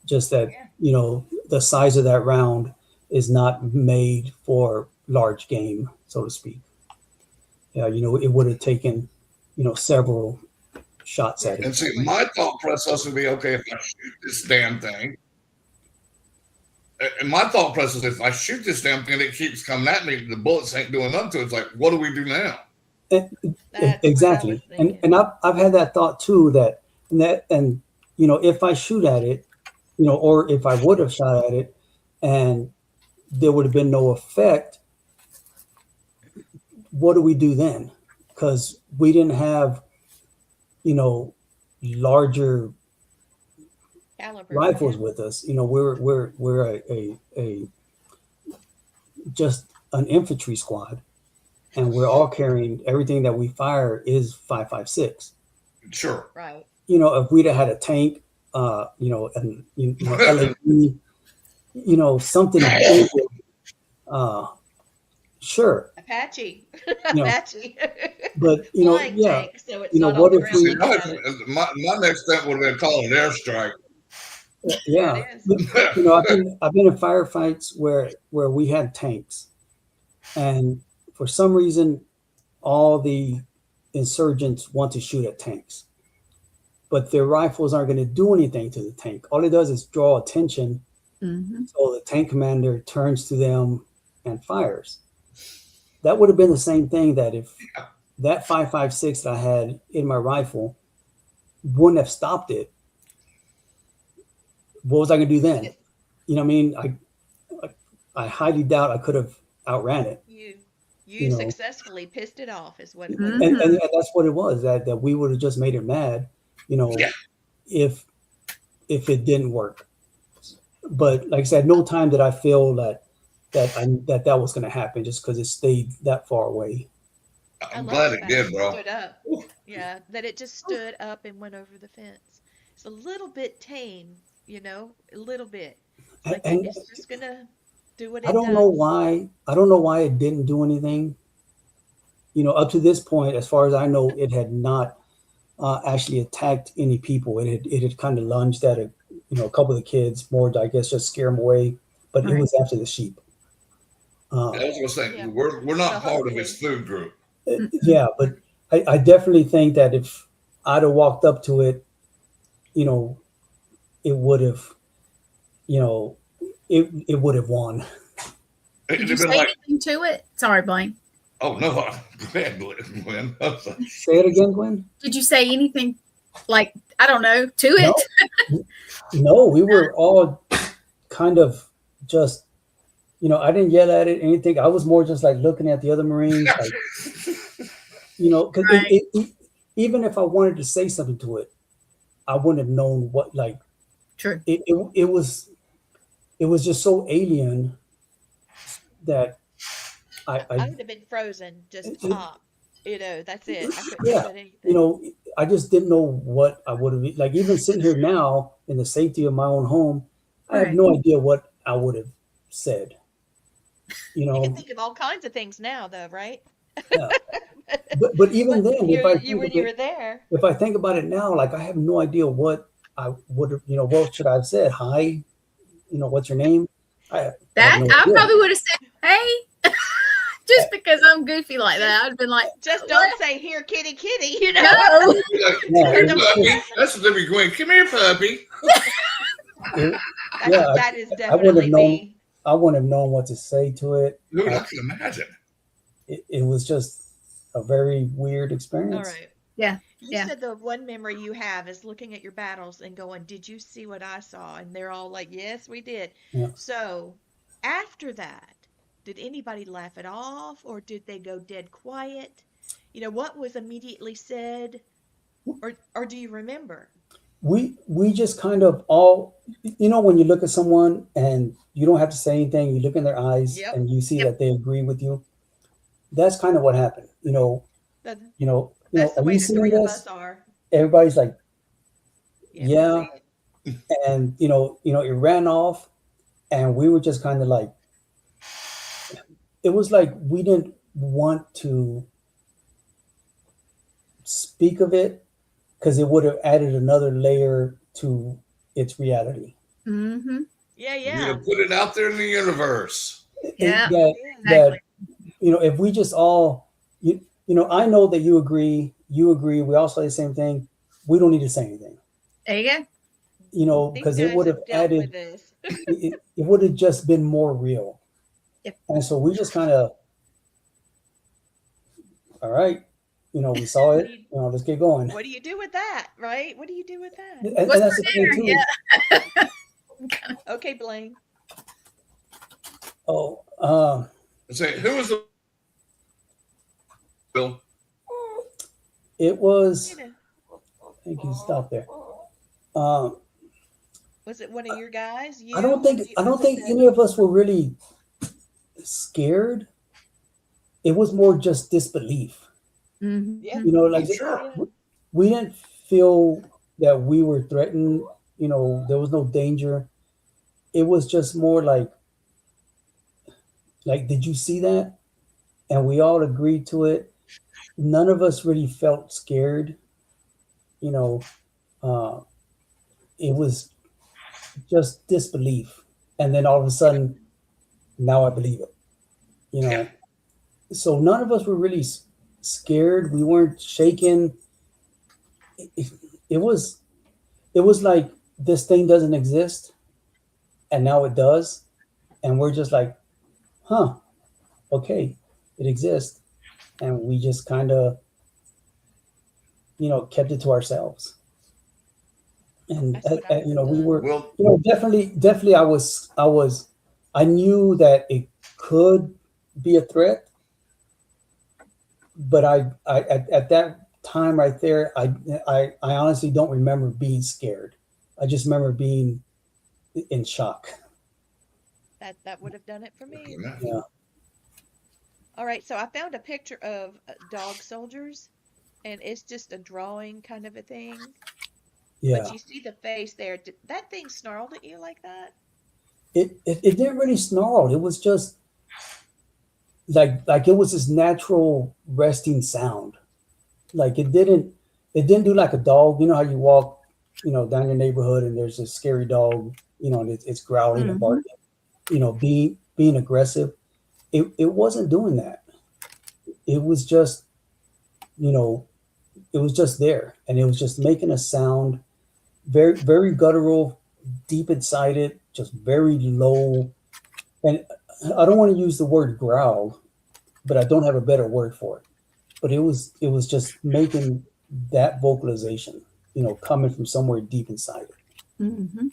Just that, the size of that round is not made for large game, so to speak. Yeah, it would have taken, several shots at it. And see, my thought process would be, okay, if I shoot this damn thing, and my thought process, if I shoot this damn thing, it keeps coming at me, the bullets ain't doing nothing to it. It's like, what do we do now? Exactly. And I've had that thought too, and if I shoot at it, or if I would have shot at it and there would have been no effect, what do we do then? Because we didn't have, larger Caliber, rifles with us. We're a just an infantry squad, and we're all carrying everything that we fire is 5.56. Sure. Right. If we'd have had a tank, and LAV, something big, sure. Apache. You know, Apache. But Flying yeah, tank, so it's you know, not what on the if ground we- looking at it. My next step would have been calling an airstrike. yeah. It is. But, I've been in firefights where we had tanks, and for some reason, all the insurgents want to shoot at tanks, but their rifles aren't going to do anything to the tank. All it does is draw attention. Mm-hmm. So the tank commander turns to them and fires. That would have been the same thing that if that 5.56 that I had in my rifle wouldn't have stopped it, what was I going to do then? You know what I mean? I highly doubt I could have outran it. You successfully pissed it off is what it was. Mhm. And that's what it was, that we would have just made it mad, Yeah. if it didn't work. But like I said, no time did I feel that was going to happen just because it stayed that far away. I I'm love glad the it fact did, that bro. stood up. Yeah, that it just stood up and went over the fence. It's a little bit tame, a little bit. Like And it's just gonna do what it I don't does. know why. I don't know why it didn't do anything. Up to this point, as far as I know, it had not actually attacked any people. It had kind of lunged at a couple of the kids, more I guess just scare them away. But it Right. was after the sheep. I was going to say, Yeah. we're So not part of hopefully- his food group. Yeah, but I definitely think that if I'd have walked up to it, it would have, it would have won. It'd Did you have been say like, anything to it? Sorry, Blaine. oh, no, go ahead, Gwen. Say it again, Gwen. Did you say anything like, I don't know, to it? No, we were all kind of just, I didn't yell at it, anything. I was more just like looking at the other Marines, like, because Right. even if I wanted to say something to it, I wouldn't have known what, like, True. it was just so alien that I I would have been frozen, just pop. That's it. I couldn't Yeah, have said anything. I just didn't know what I would have, like, even sitting here now in the safety of my own home, I have Right. no idea what I would have said. You can think of all kinds of things now, though, right? Yeah. But even then, when you were there, if I think about it now, like, I have no idea what I would have, what should I have said? Hi, what's your name? I have That no I idea. probably would have said, "Hey," just because I'm goofy like that. I'd been like, just don't say "here, kitty, kitty," "No." Yeah, Puppy. That's the difference, Gwen. Come here, puppy. Yeah, That is I wouldn't have definitely known. me. I wouldn't have known what to say to it. Dude, I can imagine. It was just a very weird All experience. right. Yeah. You said the one memory you have is looking at your battles and going, "Did you see what I saw?" And they're all like, "Yes, we did." Yeah. So after that, did anybody laugh it off, or did they go dead quiet? You know, what was immediately said, or do you remember? We just kind of all, you know, when you look at someone and you don't have to say anything, you look in their eyes Yep. and you see that they agree with you. That's kind of what happened. That, Are that's the way you the seeing three of this? us are. Everybody's like, Yeah, we yeah. see it. And it ran off, and we were just kind of like, it was like we didn't want to speak of it because it would have added another layer to its reality. Mm-hmm. Yeah, You yeah. to put it out there in the universe. Yeah. that Exactly. if we just all I know that you agree, we all say the same thing, we don't need to say anything, There you go. These because it guys would have dealt with added, this. it would have just been more real. Yep. And so we just kind of, all right, we saw What it, do you let's get going. what do you do with that, right? What do you do with that? And What's that's for the thing too. dinner? Yeah. Okay, Blaine. Say, who was the Bill? It was, You know, I think you stop there. Um, was it one of your guys? I don't think Was it any of us were really scared. It was more just disbelief. Mm-hmm. Yeah. Like Sure. we didn't feel that we were threatened. There was no danger. It was just more like, did you see that? And we all agreed to it. None of us really felt scared. It was just disbelief. And then all of a sudden, now I believe it. Yeah. So none of us were really scared. We weren't shaken. It was like this thing doesn't exist, and now it does, and we're just like, huh, okay, it exists, and we just kind of kept it to ourselves. And That's what I would have we done. were, Well, definitely I knew that it could be a threat, but I at that time right there, I honestly don't remember being scared. I just remember being in shock. That would have done it for me. Yeah. All right, so I found a picture of dog soldiers, and it's just a drawing kind of a thing. Yeah. But you see the face there. Did that thing snarled at you like that? It didn't really snarl. It was just like it was this natural resting sound. Like it didn't do like a dog. You know how you walk, down your neighborhood and there's a scary dog, and it's growling and barking, being aggressive. It wasn't doing that. It was just, it was just there, and it was just making a sound, very, very guttural, deep inside it, just very low. And I don't want to use the word growl, but I don't have a better word for it. But it was just making that vocalization, coming from somewhere deep inside it. Mm-hmm.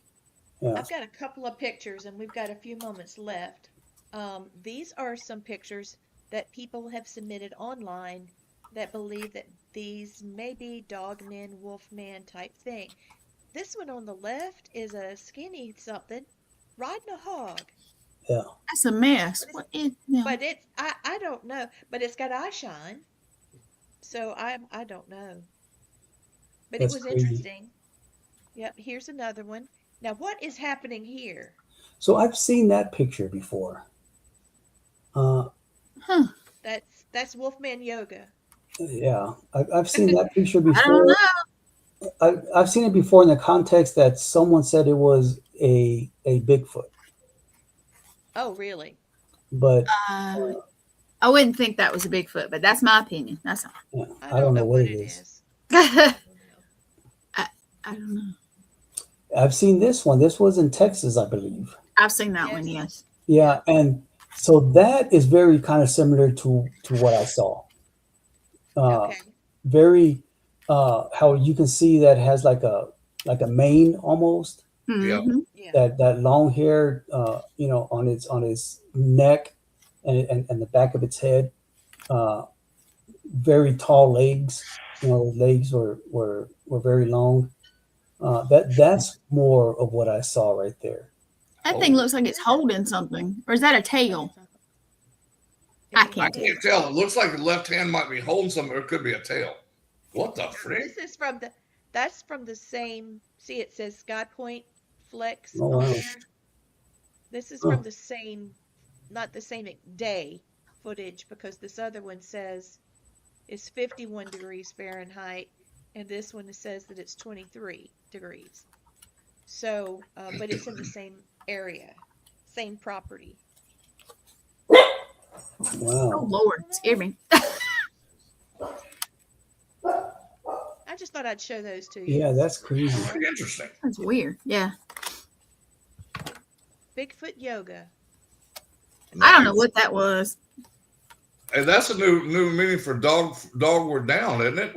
Yeah. I've got a couple of pictures, and we've got a few moments left. These are some pictures that people have submitted online that believe that these may be dogmen, wolfman type thing. This one on the left is a skinny something riding a hog. Yeah. That's a mess. What is? No. But it's I don't know. But it's got eye shine. So I don't know. But That's it was crazy. interesting. Yep, here's another one. Now what is happening here? So I've seen that picture before. Huh. That's Wolfman Yoga. Yeah, I've seen that picture I don't before. know. I've seen it before in the context that someone said it was a Bigfoot, Oh, really? but I wouldn't think that was a Bigfoot, but that's my opinion. That's all. yeah, I don't know what it is. I don't know. I've seen this one. This was in Texas, I believe. I've seen that one. Yes. Yes. Yeah, and so that is very kind of similar to what I saw. Okay. Very, how you can see that has like a mane almost, Yeah. Mhm. Yeah. that long hair, on its neck and the back of its head. Very tall legs. His legs were very long. That's more of what I saw right there. That thing looks like it's holding something. Or is that a tail? I I can't tell. can't tell. It looks like the left hand might be holding something, or it could be a tail. What the frick? This is that's from the same, see it says Sky Point Flex Oh, on wow. there. This is Huh. from the same, not the same day footage, because this other one says it's 51 degrees Fahrenheit, and this one says that it's 23 degrees. So, but it's in the same area, same property. Oh Wow. Lord, scared me. I just thought I'd show those to you. Yeah, that's crazy. Pretty interesting. That's weird. Yeah. Bigfoot yoga. I don't know what that was. And that's a new meaning for dog. We're down, isn't it?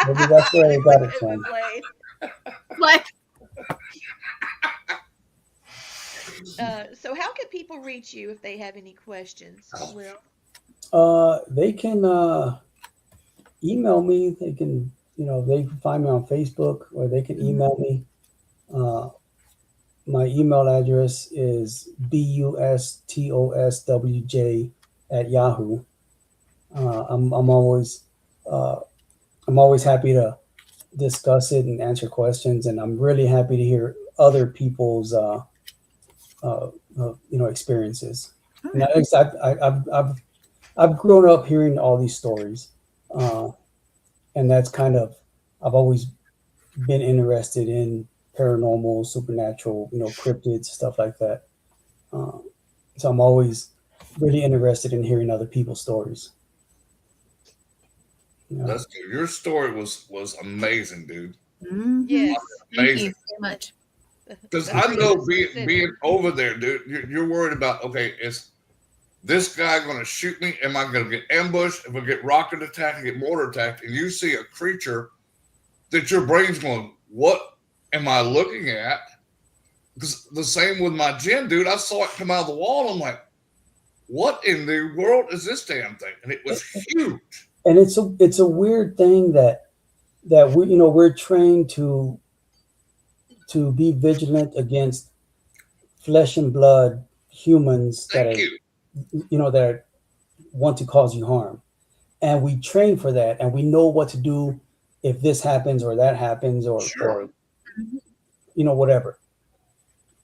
Maybe that's where they got it from. Like, So how can people reach you if they have any questions? Will? They can email me. They can, they can find me on Facebook, or they can email me. My email address is bustoswj@yahoo. I'm always happy to discuss it and answer questions, and I'm really happy to hear other people's experiences. And I've grown up hearing all these stories, and that's kind of, I've always been interested in paranormal, supernatural, cryptids, stuff like that. So I'm always really interested in hearing other people's stories. That's good. Your story was amazing, dude. mhm. Yes. Thank Amazing. you so much. Because I know being over there, dude, you're worried about, okay, is this guy going to shoot me? Am I going to get ambushed? If I get rocket attacked, I get mortar attacked, and you see a creature that your brain's going, what am I looking at? Because the same with my gin, dude. I saw it come out of the wall. I'm like, what in the world is this damn thing? And it was huge. And it's a weird thing that we're trained to be vigilant against flesh and blood humans Thank you. that want to cause you harm, and we train for that, and we know what to do if this happens or that happens, or Sure. whatever.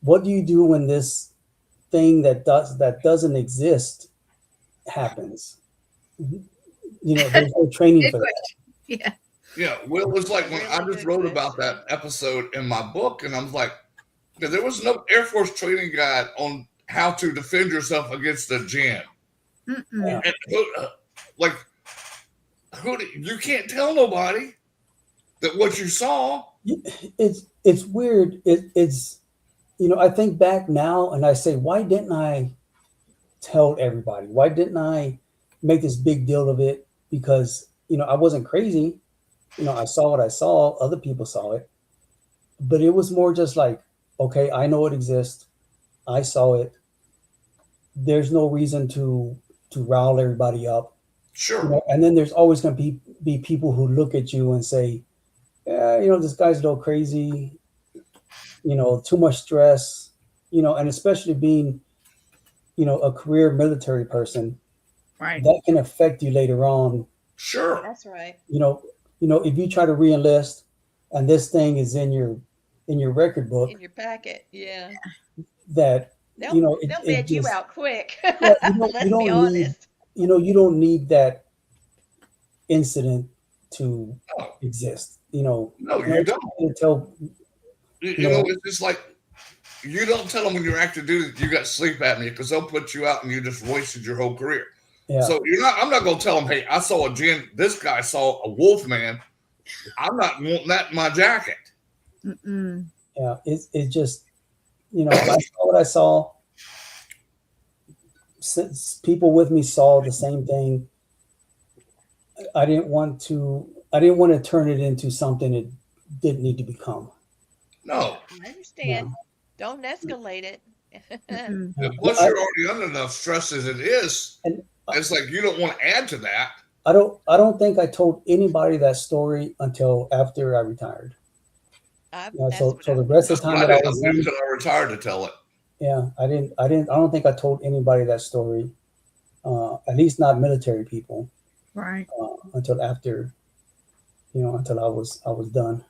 What do you do when this thing that doesn't exist happens? There's no training for that. Yeah. Yeah, well, it was like when I Really just good wrote about that episode in my book, and I was like, there was no Air Force training guide on how to defend yourself against a gin. Mm-mm. And you can't tell nobody that what you saw. It's weird. It's I think back now and I say, why didn't I tell everybody? Why didn't I make this big deal of it? Because I wasn't crazy. I saw what I saw. Other people saw it, but it was more just like, okay, I know it exists. I saw it. There's no reason to rile everybody up. Sure. And then there's always going to be people who look at you and say, yeah, this guy's a little crazy, too much stress, and especially being, a career military person, Right. that can affect you later on. Sure. That's right. If you try to re-enlist and this thing is in your record book, In your packet. Yeah. that, They'll it bed you just- out quick. Yeah, Let's you don't be need- honest. you don't need that incident to Oh. exist. No, you don't. You tell, It's just like you don't tell them when you're active duty that you got sleep apnea because they'll put you out and you just wasted your whole career. yeah. So I'm not going to tell them, hey, I saw a gin. This guy saw a wolf man. I'm not wanting that in my jacket. Mm-mm. Yeah, it just, I saw what I saw. Since people with me saw the same thing, I didn't want to I didn't want to turn it into something it didn't need to become. No. I understand. Don't escalate it. Mm-mm. And plus, you're already under enough stress as it is. And It's like you don't want to add to that. I don't think I told anybody that story until after I retired. So the rest of the time that I was waited until I retired to tell it. Yeah, I don't think I told anybody that story, at least not military people, Right. until after, until I was done.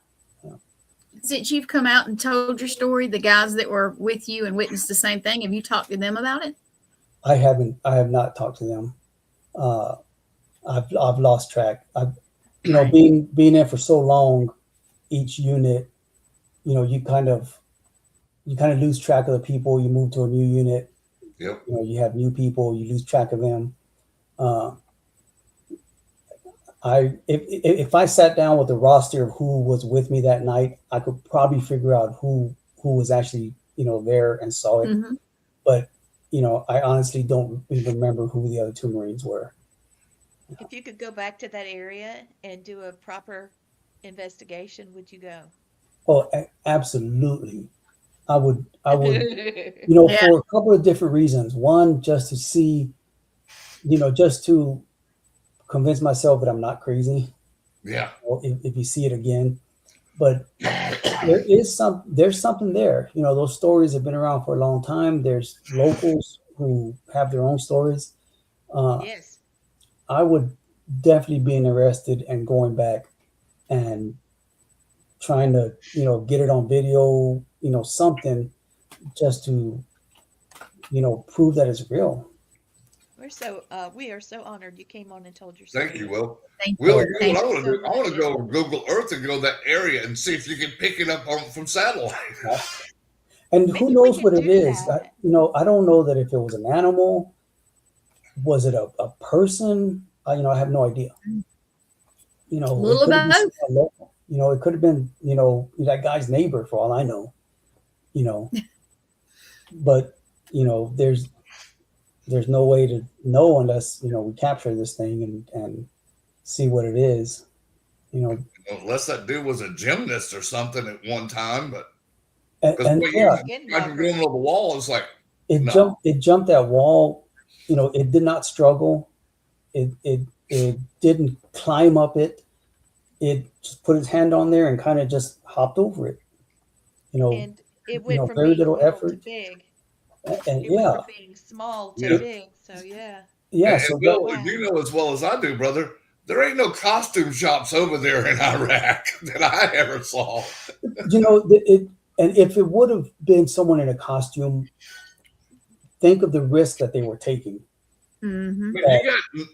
Since you've come out and told your story, the guys that were with you and witnessed the same thing, have you talked to them about it? I have not talked to them. I've lost track. Being there for so long, each unit, you kind of lose track of the people. You move to a new unit. Yep. You have new people. You lose track of them. If I sat down with the roster of who was with me that night, I could probably figure out who was actually there and saw it. Mm-hmm. But I honestly don't even remember who the other two Marines were. If you could go back to that area and do a proper investigation, would you go? Oh, absolutely. I would, Yeah. for a couple of different reasons. One, just to see, just to convince myself that I'm not crazy. Yeah. If you see it again, but there's something there. Those stories have been around for a long time. There's locals who have their own stories. Yes. I would definitely be interested in going back and trying to, get it on video, something just to, prove that it's real. We are so honored you came on and told your story. Thank you, Will. Thank Will, you. you know what I want to so do? I want to much. go Google Earth and go to that area and see if you can pick it up from satellite. And Maybe who we knows can what it do is? that. I don't know that if it was an animal, was it a person? I have no idea. A little it could have been both. someone local. It could have been, that guy's neighbor for all I know. But there's no way to know unless we capture this thing and see what it is. Unless that dude was a gymnast or something at one time, but and I can go over the wall. It's like it jumped that wall. It did not struggle. It didn't climb up it. It just put its hand on there and kind of just hopped over it. And it went from very being little little effort. to big. And It went from being small to big. So yeah. Yeah. And So Bill, you know as well as I do, brother, there ain't no costume shops over there in Iraq that I ever saw. And if it would have been someone in a costume, think of the risk that they were taking. Mm-hmm. Man,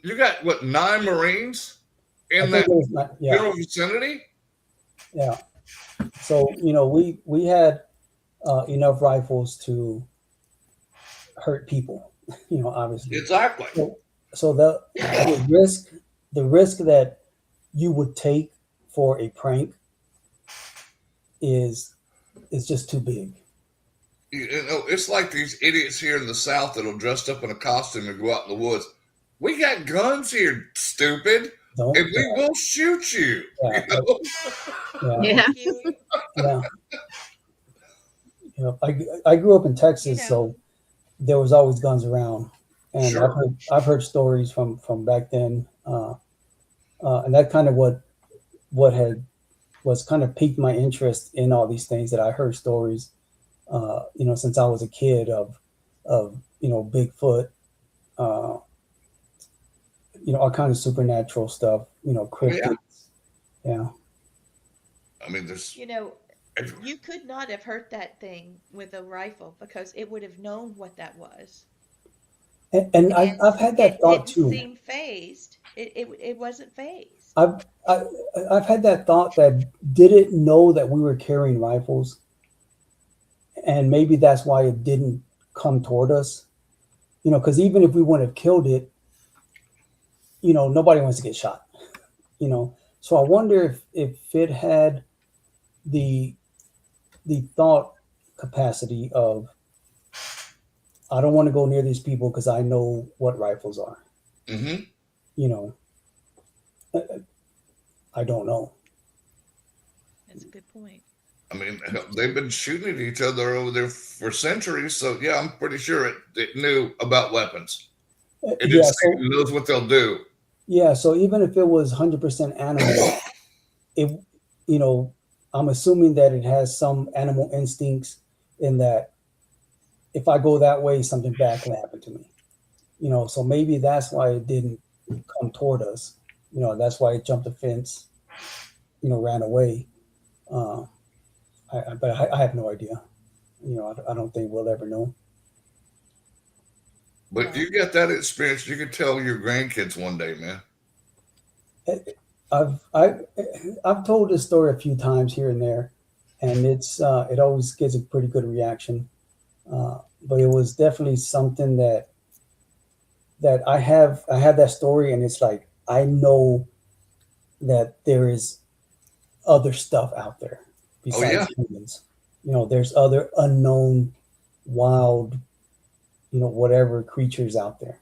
you got what, 9 Marines in that general vicinity? Yeah. So we had enough rifles to hurt people. Obviously. Exactly. So the risk that you would take for a prank is just too big. It's like these idiots here in the South that'll dress up in a costume and go out in the woods. We got guns here, stupid, and we will shoot you. Yeah. I grew up in Texas, so there was always guns around, and Sure. I've heard stories from back then, and that kind of what was kind of piqued my interest in all these things, that I heard stories, since I was a kid of Bigfoot, all kind of supernatural stuff, cryptids. Yeah. I mean, there's. You could not have hurt that thing with a rifle because it would have known what that was. And I've had that thought too. It didn't seem phased. It wasn't phased. I've had that thought that did it know that we were carrying rifles, and maybe that's why it didn't come toward us. Because even if we wouldn't have killed it, nobody wants to get shot. So I wonder if it had the thought capacity of, I don't want to go near these people because I know what rifles are. Mm-hmm. I don't know. That's a good point. I mean, they've been shooting at each other over there for centuries. So yeah, I'm pretty sure it knew about weapons. It Yeah, just so knows what they'll do. yeah, so even if it was 100% animal, it, you know, I'm assuming that it has some animal instincts in that if I go that way, something bad can happen to me. You know, so maybe that's why it didn't come toward us. You know, that's why it jumped the fence, you know, ran away. But I have no idea. You know, I don't think we'll ever know. But Yeah. you get that experience, you can tell your grandkids one day, man. I've told this story a few times here and there, and it always gets a pretty good reaction. But it was definitely something that I have that story, and it's like I know that there is other stuff out there besides yeah. humans. You know, there's other unknown, wild, you know, whatever creatures out there.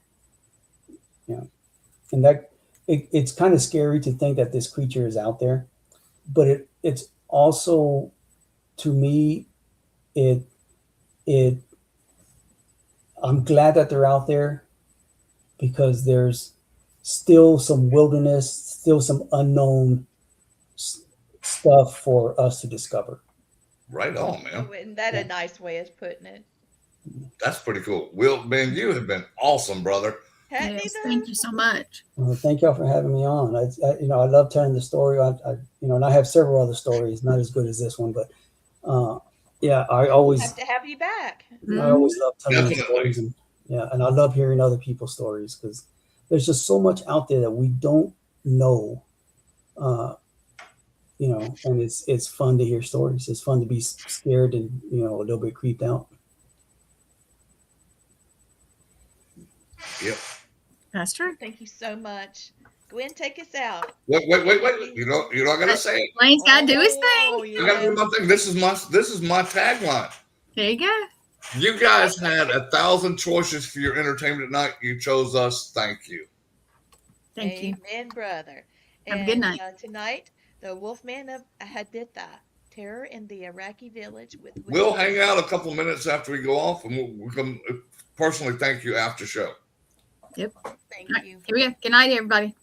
Yeah, and that it's kind of scary to think that this creature is out there, but it's also, to me, it I'm glad that they're out there because there's still some wilderness, still some unknown stuff for us to discover. Right on, man. Oh, isn't that a nice way of putting it? That's pretty cool. Will, Ben, you have been awesome, brother. Hadn't Yes, he thank though? you so much. Well, thank y'all for having me on. You know, I love telling the story. You know, and I have several other stories, not as good as this one, but yeah, I We'll always have to have you back. love telling the Definitely. stories, and yeah, and I love hearing other people's stories because there's just so much out there that we don't know. You know, and it's fun to hear stories. It's fun to be scared and, you know, a little bit creeped out. Yep. That's true. Thank you so much. Gwen, take us out. Wait. You're not gonna say it. Blaine's got to do his Oh, thing. I gotta do my thing. This is my tagline. There you go. You guys had 1,000 choices for your entertainment tonight. You chose us. Thank you. Thank you. Amen, brother. Have a good night. Tonight, the Wolfman of Haditha, Terror in the Iraqi Village with We'll hang out a couple of minutes after we go off, and we'll come personally thank you after show. Yep. Thank All right, you. here we go. Good night, everybody.